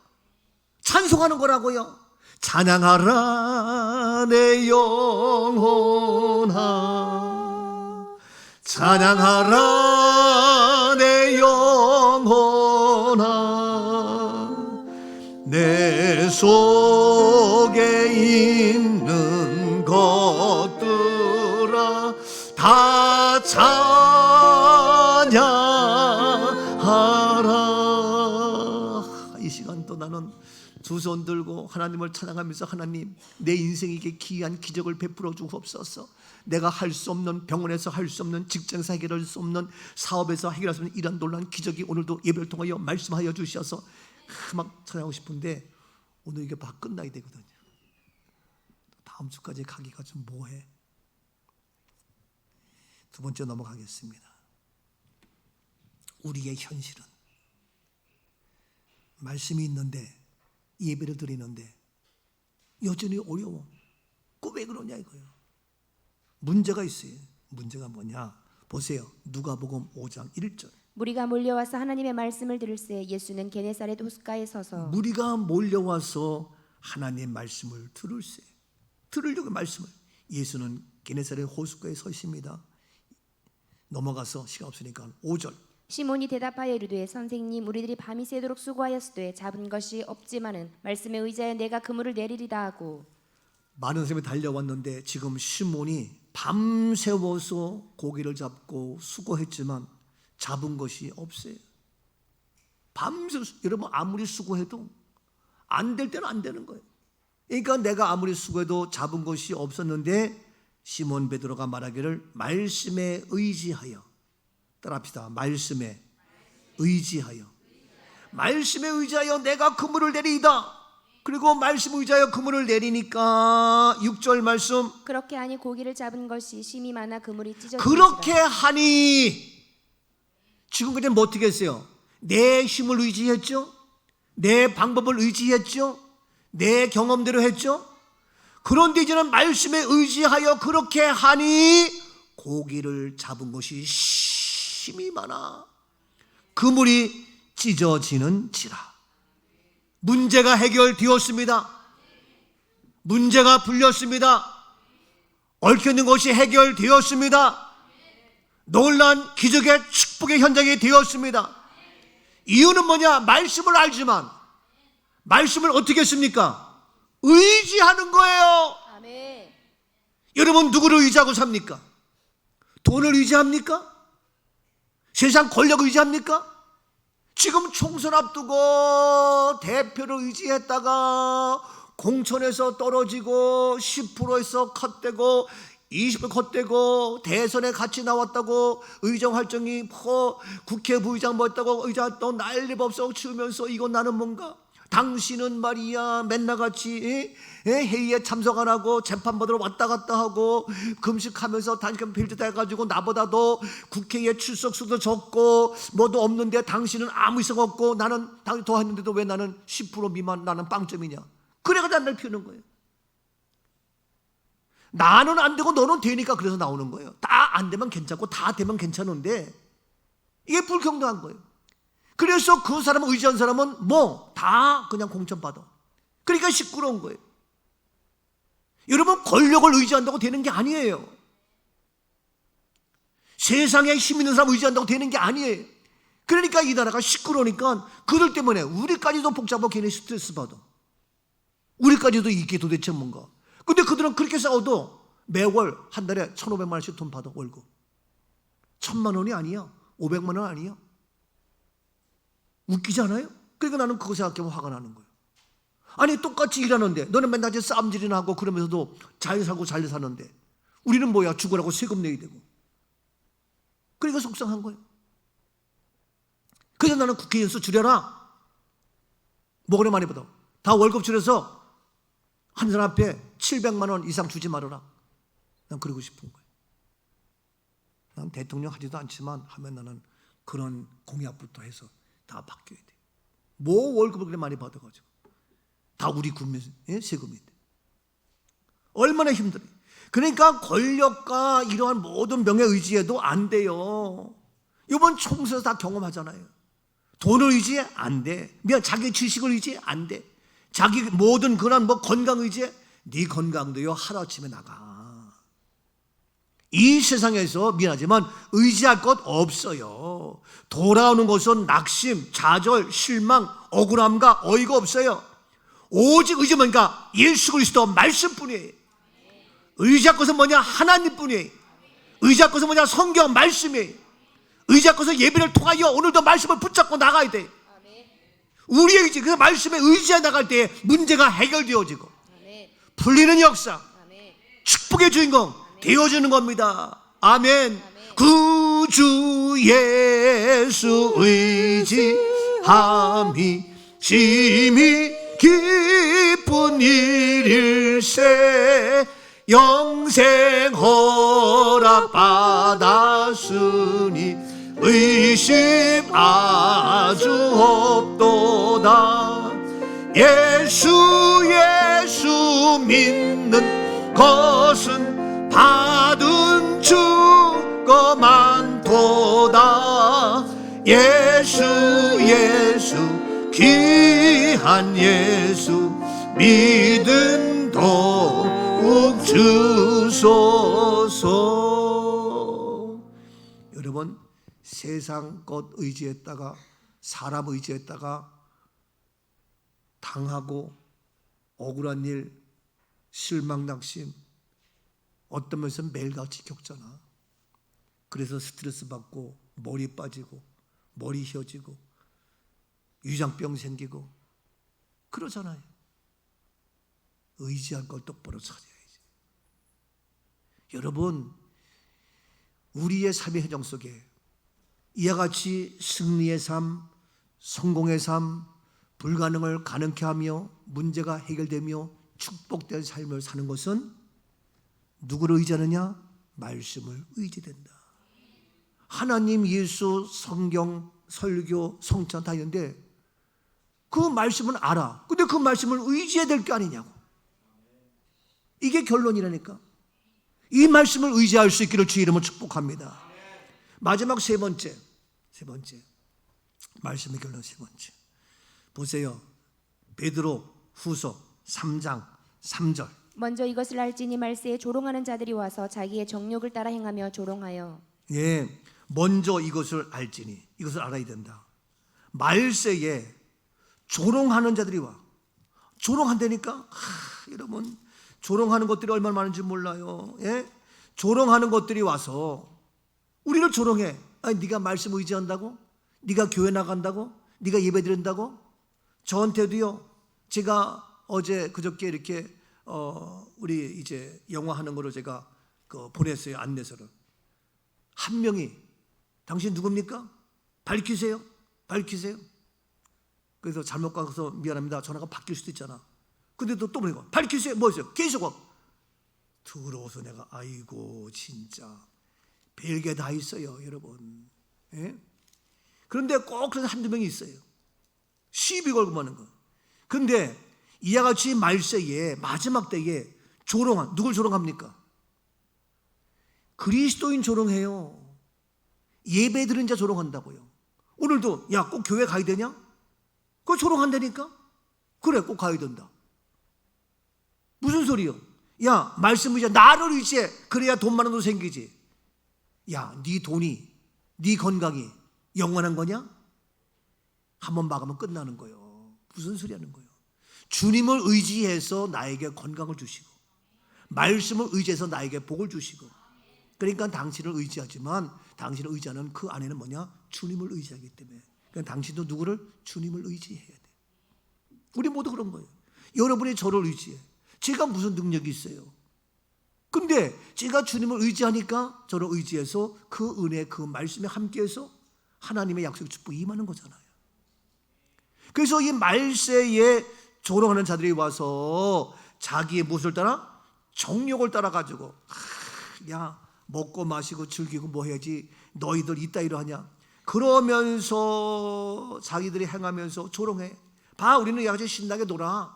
찬송하는 거라고요. 찬양하라 내 영혼아, 찬양하라 내 영혼아, 내 속에 있는 것들아 다 찬양하라. 이 시간 또 나는 두 손 들고 하나님을 찬양하면서, 하나님, 내 인생에게 귀한 기적을 베풀어 주옵소서. 내가 할 수 없는, 병원에서 할 수 없는, 직장에서 해결할 수 없는, 사업에서 해결할 수 없는 이런 놀라운 기적이 오늘도 예배를 통하여 말씀하여 주셔서 막 찬양하고 싶은데 오늘 이게 막 끝나야 되거든요. 다음 주까지 가기가 좀 뭐해. 두 번째 넘어가겠습니다. 우리의 현실은 말씀이 있는데, 예배를 드리는데 여전히 어려워. 그 왜 그러냐 이거예요. 문제가 있어요. 문제가 뭐냐? 보세요. 누가복음 5장 1절. 무리가 몰려와서 하나님의 말씀을 들을새 예수는 게네사렛 호숫가에 서서. 무리가 몰려와서 하나님의 말씀을 들으려고 말씀을. 예수는 게네사렛 호숫가에 서십니다. 넘어가서 시간 없으니까 5절. 시몬이 대답하여 이르되 선생님, 우리들이 밤이 새도록 수고하였으되 잡은 것이 없지만은 말씀에 의지하여 내가 그물을 내리리다 하고. 많은 사람이 달려왔는데 지금 시몬이 밤새워서 고기를 잡고 수고했지만 잡은 것이 없어요. 밤새. 여러분, 아무리 수고해도 안 될 때는 안 되는 거예요. 그러니까 내가 아무리 수고해도 잡은 것이 없었는데 시몬 베드로가 말하기를 말씀에 의지하여. 따라합시다. 말씀에 의지하여. 말씀에 의지하여 내가 그물을 내리이다. 그리고 말씀에 의지하여 그물을 내리니까 6절 말씀. 그렇게 하니 고기를 잡은 것이 심이 많아 그물이 찢어지니라. 그렇게 하니. 지금까지는 뭐 어떻게 했어요? 내 힘을 의지했죠. 내 방법을 의지했죠. 내 경험대로 했죠. 그런데 이제는 말씀에 의지하여 그렇게 하니 고기를 잡은 것이 힘이 많아 그물이 찢어지는지라. 문제가 해결되었습니다. 문제가 풀렸습니다. 얽혀있는 것이 해결되었습니다. 놀란 기적의 축복의 현장이 되었습니다. 이유는 뭐냐? 말씀을 알지만 말씀을 어떻게 했습니까? 의지하는 거예요. 아멘. 여러분, 누구를 의지하고 삽니까? 돈을 의지합니까? 세상 권력을 의지합니까? 지금 총선 앞두고 대표를 의지했다가 공천에서 떨어지고 10%에서 컷되고 20% 컷되고 대선에 같이 나왔다고 의정 활동이 국회 부의장 뭐 했다고 의장 또 난리 법석 치우면서 이건 나는 뭔가. 당신은 말이야 맨날 같이 회의에 참석 안 하고 재판받으러 왔다 갔다 하고 금식하면서 당신 빌드 해가지고 나보다도 국회에 출석수도 적고 뭐도 없는데 당신은 아무 이상 없고 나는 당신 더 했는데도 왜 나는 10% 미만, 나는 빵점이냐. 그래가지고 날 피우는 거예요. 나는 안 되고 너는 되니까 그래서 나오는 거예요. 다 안 되면 괜찮고 다 되면 괜찮은데 이게 불평등한 거예요. 그래서 그 사람을 의지한 사람은 뭐 다 그냥 공천받아. 그러니까 시끄러운 거예요. 여러분, 권력을 의지한다고 되는 게 아니에요. 세상에 힘 있는 사람 의지한다고 되는 게 아니에요. 그러니까 이 나라가 시끄러우니까 그들 때문에 우리까지도 복잡하고 괜히 스트레스 받아. 우리까지도 이게 도대체 뭔가. 근데 그들은 그렇게 싸워도 매월 한 달에 1,500만 원씩 돈 받아. 월급 1,000만 원이 아니야. 500만 원 아니야. 웃기지 않아요? 그러니까 나는 그거 생각하면 화가 나는 거예요. 아니, 똑같이 일하는데 너는 맨날 싸움질이나 하고 그러면서도 잘 살고 잘 사는데 우리는 뭐야? 죽으라고 세금 내야 되고. 그러니까 속상한 거예요. 그래서 나는 국회의원수 줄여라. 뭐그래 많이 받아. 다 월급 줄여서 한 사람 앞에 700만 원 이상 주지 말아라. 난 그러고 싶은 거예요. 난 대통령 하지도 않지만 하면 나는 그런 공약부터 해서 다 바뀌어야 돼. 뭐 월급을 그렇게 많이 받아가지고 다 우리 국민 세금인데 얼마나 힘들어요. 그러니까 권력과 이러한 모든 명예 의지에도 안 돼요. 이번 총선에서 다 경험하잖아요. 돈을 의지해? 안 돼. 자기 지식을 의지해? 안 돼. 자기 모든 그런 건강 의지해? 네 건강도요 하루아침에 나가. 이 세상에서 미안하지만 의지할 것 없어요. 돌아오는 것은 낙심, 좌절, 실망, 억울함과 어이가 없어요. 오직 의지는 뭐니까 예수 그리스도 말씀뿐이에요. 의지할 것은 뭐냐? 하나님뿐이에요. 의지할 것은 뭐냐? 성경 말씀이에요. 의지할 것은 예배를 통하여 오늘도 말씀을 붙잡고 나가야 돼. 우리의 의지, 그 말씀에 의지해 나갈 때 문제가 해결되어지고 풀리는 역사, 축복의 주인공 되어지는 겁니다. 아멘. 그 주 예수 의지함이 심히 기쁜 일일세. 영생 허락 받았으니 의심 아주 없도다. 예수 믿는 것은 받은 증거 많도다. 예수 귀한 예수 믿음 더욱 주소서. 여러분, 세상 것 의지했다가 사람 의지했다가 당하고 억울한 일, 실망, 낙심 어떤 면에서 매일같이 겪잖아. 그래서 스트레스 받고 머리 빠지고 머리 휘어지고 위장병 생기고 그러잖아요. 의지할 걸 똑바로 찾아야지. 여러분, 우리의 삶의 현장 속에 이와 같이 승리의 삶, 성공의 삶, 불가능을 가능케 하며 문제가 해결되며 축복된 삶을 사는 것은 누구를 의지하느냐? 말씀을 의지된다. 하나님, 예수, 성경, 설교, 성찬 다 있는데 그 말씀은 알아. 근데 그 말씀을 의지해야 될 게 아니냐고. 이게 결론이라니까. 이 말씀을 의지할 수 있기를 주 이름으로 축복합니다. 마지막 세 번째 말씀의 결론 세 번째 보세요. 베드로 후서 3장 3절. 먼저 이것을 알지니 말세에 조롱하는 자들이 와서 자기의 정욕을 따라 행하며 조롱하여. 예, 먼저 이것을 알지니, 이것을 알아야 된다. 말세에 조롱하는 자들이 와. 조롱한다니까? 여러분, 조롱하는 것들이 얼마나 많은지 몰라요. 예? 조롱하는 것들이 와서 우리를 조롱해. 아니, 네가 말씀 의지한다고? 네가 교회 나간다고? 네가 예배 드린다고? 저한테도요. 제가 어제 그저께 이렇게 우리 이제 영화 하는 거로 제가 보냈어요. 안내서를. 한 명이 당신 누굽니까? 밝히세요. 그래서 잘못 가서 미안합니다. 전화가 바뀔 수도 있잖아. 근데 또 보내고 밝히세요. 뭐였어요? 계속 들어오서 내가 아이고 진짜 별게 다 있어요, 여러분. 예? 그런데 꼭 그래서 한두 명이 있어요. 시비 걸고 마는 거. 근데 이와 같이 말세에 마지막 때에 조롱한, 누굴 조롱합니까? 그리스도인 조롱해요. 예배 드린 자 조롱한다고요. 오늘도 야, 꼭 교회 가야 되냐? 그거 조롱한다니까? 그래, 꼭 가야 된다. 무슨 소리요? 야, 말씀 의지해. 나를 의지해. 그래야 돈 많은 돈 생기지. 야, 네 돈이, 네 건강이 영원한 거냐? 한번 막으면 끝나는 거예요. 무슨 소리 하는 거예요? 주님을 의지해서 나에게 건강을 주시고 말씀을 의지해서 나에게 복을 주시고, 그러니까 당신을 의지하지만 당신을 의지하는 그 안에는 뭐냐? 주님을 의지하기 때문에. 그러니까 당신도 누구를? 주님을 의지해야 돼. 우리 모두 그런 거예요. 여러분이 저를 의지해. 제가 무슨 능력이 있어요? 근데 제가 주님을 의지하니까 저를 의지해서 그 은혜, 그 말씀에 함께해서 하나님의 약속 축복이 임하는 거잖아요. 그래서 이 말세에 조롱하는 자들이 와서 자기의 무엇을 따라? 정욕을 따라가지고 야, 먹고 마시고 즐기고 뭐 해야지 너희들 이따위로 하냐? 그러면서 자기들이 행하면서 조롱해. 봐, 우리는 야같이 신나게 놀아.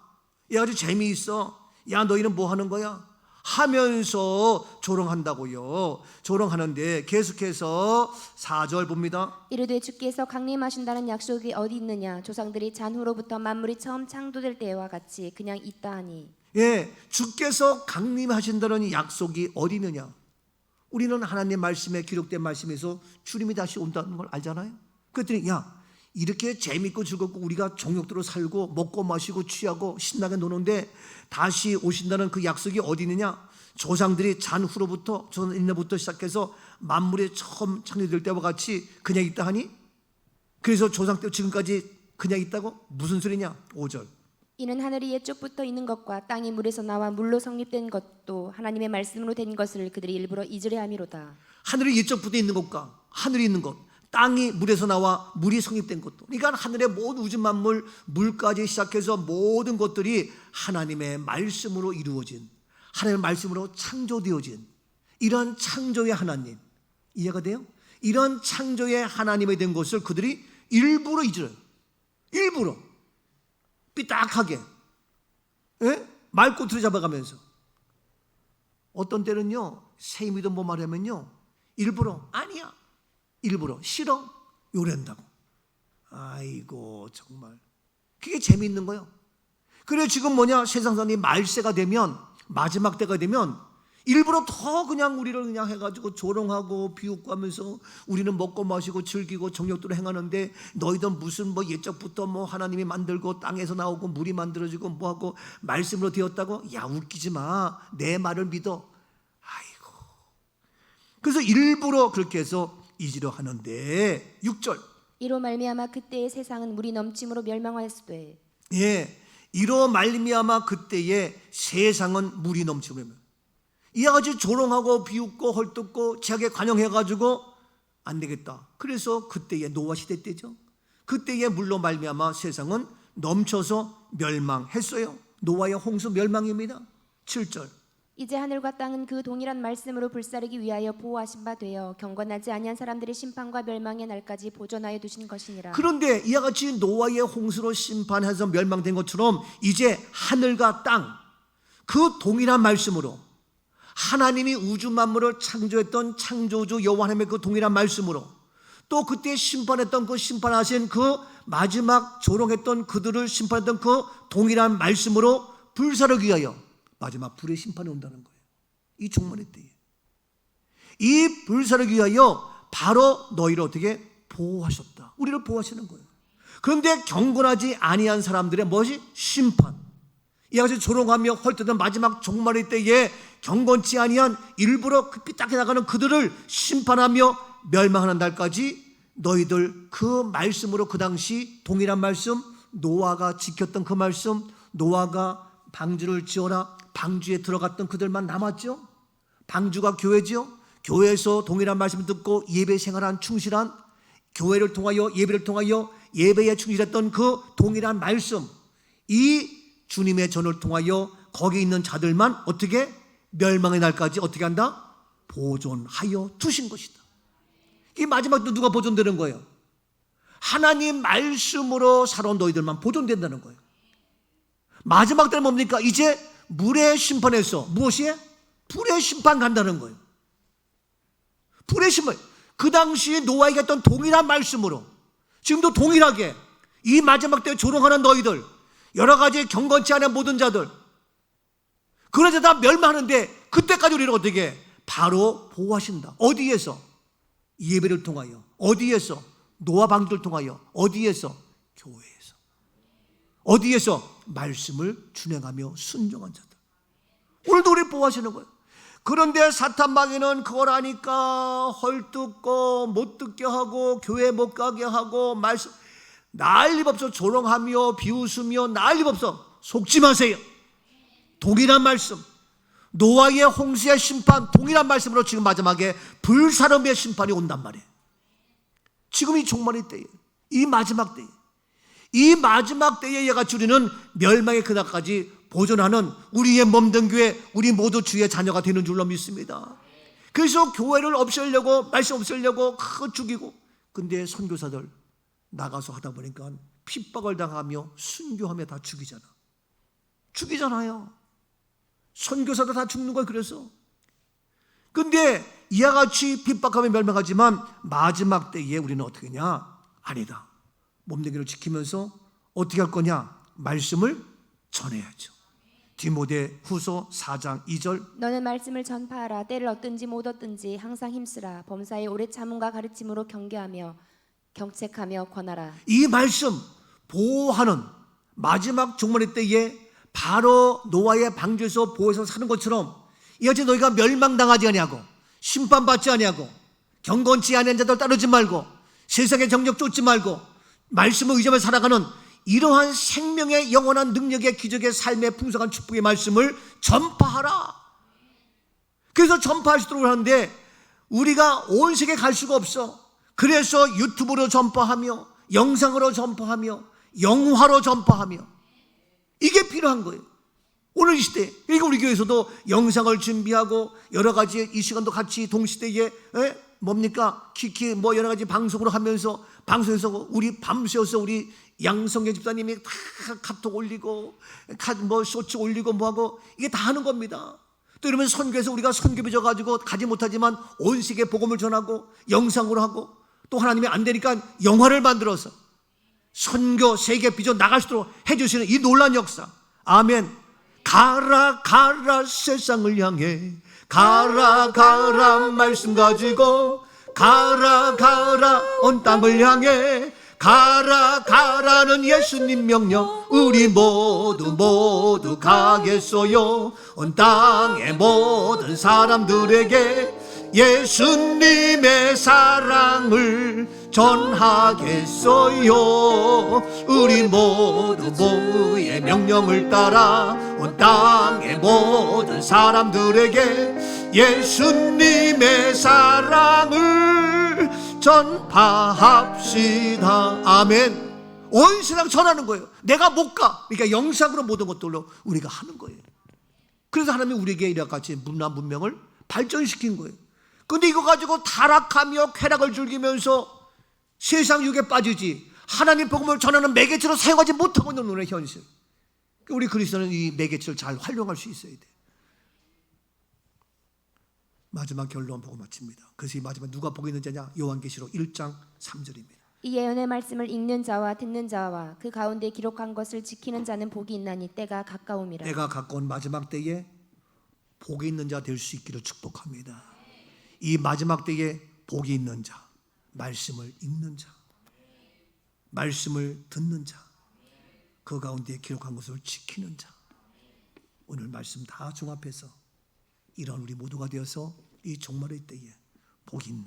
야같이 재미있어. 야, 너희는 뭐 하는 거야? 하면서 조롱한다고요. 조롱하는데 계속해서 4절 봅니다. 이르되 주께서 강림하신다는 약속이 어디 있느냐? 조상들이 잔 후로부터 만물이 처음 창조될 때와 같이 그냥 있다 하니. 예, 주께서 강림하신다는 약속이 어디 있느냐? 우리는 하나님의 말씀에 기록된 말씀에서 주님이 다시 온다는 걸 알잖아요. 그랬더니 야, 이렇게 재밌고 즐겁고 우리가 정욕대로 살고 먹고 마시고 취하고 신나게 노는데 다시 오신다는 그 약속이 어디 있느냐? 조상들이 잔 후로부터 조상인내부터 시작해서 만물이 처음 창조될 때와 같이 그냥 있다 하니? 그래서 조상 때 지금까지 그냥 있다고? 무슨 소리냐? 5절. 이는 하늘이 옛적부터 있는 것과 땅이 물에서 나와 물로 성립된 것도 하나님의 말씀으로 된 것을 그들이 일부러 잊으려 함이로다. 하늘이 옛적부터 있는 것과 하늘이 있는 것, 땅이 물에서 나와 물이 성립된 것도, 그러니까 하늘의 모든 우주 만물, 물까지 시작해서 모든 것들이 하나님의 말씀으로 이루어진, 하나님의 말씀으로 창조되어진 이런 창조의 하나님, 이해가 돼요? 이런 창조의 하나님이 된 것을 그들이 일부러 잊어요. 일부러 삐딱하게, 예? 말꼬투리 잡아가면서. 어떤 때는요, 새 믿음 뭐 말하면요, 일부러 아니야, 일부러 싫어, 요란다고. 아이고 정말 그게 재미있는 거예요. 그래 지금 뭐냐, 세상 사람이 말세가 되면, 마지막 때가 되면 일부러 더 그냥 우리를 그냥 해가지고 조롱하고 비웃고 하면서 우리는 먹고 마시고 즐기고 정욕대로 행하는데 너희들 무슨 뭐 옛적부터 뭐 하나님이 만들고 땅에서 나오고 물이 만들어지고 뭐하고 말씀으로 되었다고? 야, 웃기지 마, 내 말을 믿어. 아이고. 그래서 일부러 그렇게 해서 잊으려 하는데 6절. 이로 말미암아 그때의 세상은 물이 넘침으로 멸망하였으되. 예, 이로 말미암아 그때의 세상은 물이 넘치며, 이와 같이 조롱하고 비웃고 헐뜯고 제하게 관용해가지고 안 되겠다. 그래서 그때의 노아 시대 때죠. 그때의 물로 말미암아 세상은 넘쳐서 멸망했어요. 노아의 홍수 멸망입니다. 7절. 이제 하늘과 땅은 그 동일한 말씀으로 불사르기 위하여 보호하신 바 되어 경건하지 아니한 사람들의 심판과 멸망의 날까지 보존하여 두신 것이니라. 그런데 이와 같이 노아의 홍수로 심판해서 멸망된 것처럼 이제 하늘과 땅, 그 동일한 말씀으로, 하나님이 우주 만물을 창조했던 창조주 여호와 하나님의 그 동일한 말씀으로, 또 그때 심판했던 그 심판하신 그 마지막 조롱했던 그들을 심판했던 그 동일한 말씀으로 불사르기 위하여 마지막 불의 심판이 온다는 거예요. 이 종말의 때에 이 불사르기 위하여 바로 너희를 어떻게 보호하셨다. 우리를 보호하시는 거예요. 그런데 경건하지 아니한 사람들의 무엇이? 심판. 이와 같이 조롱하며 헐뜯은 마지막 종말의 때에 경건치 아니한 일부러 삐딱해 나가는 그들을 심판하며 멸망하는 날까지 너희들 그 말씀으로, 그 당시 동일한 말씀, 노아가 지켰던 그 말씀, 노아가 방주를 지어라, 방주에 들어갔던 그들만 남았죠. 방주가 교회죠. 교회에서 동일한 말씀을 듣고 예배 생활한 충실한, 교회를 통하여 예배를 통하여 예배에 충실했던 그 동일한 말씀, 이 주님의 전을 통하여 거기 있는 자들만 어떻게 멸망의 날까지 어떻게 한다? 보존하여 두신 것이다. 이 마지막도 누가 보존되는 거예요? 하나님 말씀으로 살아온 너희들만 보존된다는 거예요. 마지막 때는 뭡니까? 이제 물의 심판에서 무엇이에? 불의 심판 간다는 거예요. 불의 심판. 그 당시 노아에게 했던 동일한 말씀으로 지금도 동일하게 이 마지막 때 조롱하는 너희들, 여러 가지 경건치 않은 모든 자들, 그러자 다 멸망하는데 그때까지 우리를 어떻게 바로 보호하신다. 어디에서? 예배를 통하여. 어디에서? 노아 방주를 통하여. 어디에서? 교회에서. 어디에서? 말씀을 준행하며 순종한 자들. 오늘도 우리를 보호하시는 거예요. 그런데 사탄 마귀는 그걸 아니까 헐뜯고 못 듣게 하고 교회 못 가게 하고 말씀 난리법석 조롱하며 비웃으며 난리법석. 속지 마세요. 동일한 말씀, 노아의 홍수의 심판 동일한 말씀으로 지금 마지막에 불사름의 심판이 온단 말이에요. 지금 이 종말의 때에, 이 마지막 때에, 이 마지막 때에 얘가 우리는 멸망의 그날까지 보존하는 우리의 몸된 교회, 우리 모두 주의 자녀가 되는 줄로 믿습니다. 그래서 교회를 없애려고, 말씀 없애려고 죽이고, 근데 선교사들 나가서 하다 보니까 핍박을 당하며 순교하며 다 죽이잖아요. 선교사도 다 죽는 거예요. 그래서 근데 이와 같이 핍박하며 멸망하지만 마지막 때에 우리는 어떻게 하냐? 아니다. 몸내기를 지키면서 어떻게 할 거냐? 말씀을 전해야죠. 디모데 후서 4장 2절 너는 말씀을 전파하라. 때를 얻든지 못 얻든지 항상 힘쓰라. 범사에 오래 참음과 가르침으로 경계하며 경책하며 권하라. 이 말씀 보호하는 마지막 종말의 때에 바로 노아의 방주에서 보호해서 사는 것처럼 이같이 너희가 멸망당하지 아니하고 심판받지 아니하고 경건치 아니한 자들 따르지 말고 세상의 정력 쫓지 말고 말씀을 의지하며 살아가는 이러한 생명의 영원한 능력의 기적의 삶의 풍성한 축복의 말씀을 전파하라. 그래서 전파할 수 있도록 하는데 우리가 온 세계에 갈 수가 없어. 그래서 유튜브로 전파하며 영상으로 전파하며 영화로 전파하며 이게 필요한 거예요. 오늘 이 시대. 그러니까 우리 교회에서도 영상을 준비하고 여러 가지 이 시간도 같이 동시대에 뭡니까? 키키 뭐 여러 가지 방송으로 하면서 방송에서 우리 밤새워서 우리 양성계 집사님이 다 카톡 올리고 뭐 쇼츠 올리고 뭐하고 이게 다 하는 겁니다. 또 이러면 선교에서 우리가 선교비 져가지고 가지 못하지만 온 세계에 복음을 전하고 영상으로 하고 또 하나님이 안 되니까 영화를 만들어서 선교 세계 비전 나갈 수 있도록 해주시는 이 놀라운 역사. 아멘. 가라 가라 세상을 향해 가라 가라 말씀 가지고 가라 가라 온 땅을 향해 가라 가라는 예수님 명령 우리 모두 가겠어요. 온 땅의 모든 사람들에게 예수님의 사랑을 전하겠어요. 우리 모두의 명령을 따라 온 땅의 모든 사람들에게 예수님의 사랑을 전파합시다. 아멘. 온 세상 전하는 거예요. 내가 못 가. 그러니까 영상으로 모든 것들로 우리가 하는 거예요. 그래서 하나님이 우리에게 이와 같이 문화문명을 발전시킨 거예요. 근데 이거 가지고 타락하며 쾌락을 즐기면서 세상 유혹에 빠지지 하나님 복음을 전하는 매개체로 사용하지 못하고 있는 오늘의 현실. 우리 그리스도는 이 매개체를 잘 활용할 수 있어야 돼. 마지막 결론 보고 마칩니다. 그래서 이 마지막 누가 복이 있는 자냐? 요한계시록 1장 3절입니다. 이 예언의 말씀을 읽는 자와 듣는 자와 그 가운데 기록한 것을 지키는 자는 복이 있나니 때가 가까움이라. 때가 가까운 마지막 때에 복이 있는 자 될 수 있기를 축복합니다. 이 마지막 때에 복이 있는 자, 말씀을 읽는 자, 말씀을 듣는 자, 그 가운데 기록한 것을 지키는 자. 오늘 말씀 다 종합해서 이런 우리 모두가 되어서 이 종말의 때에 복이 있는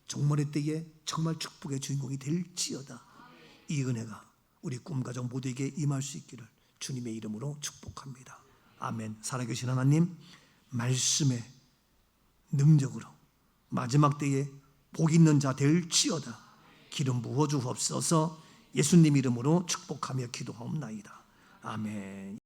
종말의 때에 정말 축복의 주인공이 될지어다. 이 은혜가 우리 꿈가정 모두에게 임할 수 있기를 주님의 이름으로 축복합니다. 아멘. 살아계신 하나님, 말씀의 능력으로 마지막 때에 복 있는 자 될지어다. 기름 부어 주옵소서. 예수님 이름으로 축복하며 기도하옵나이다. 아멘.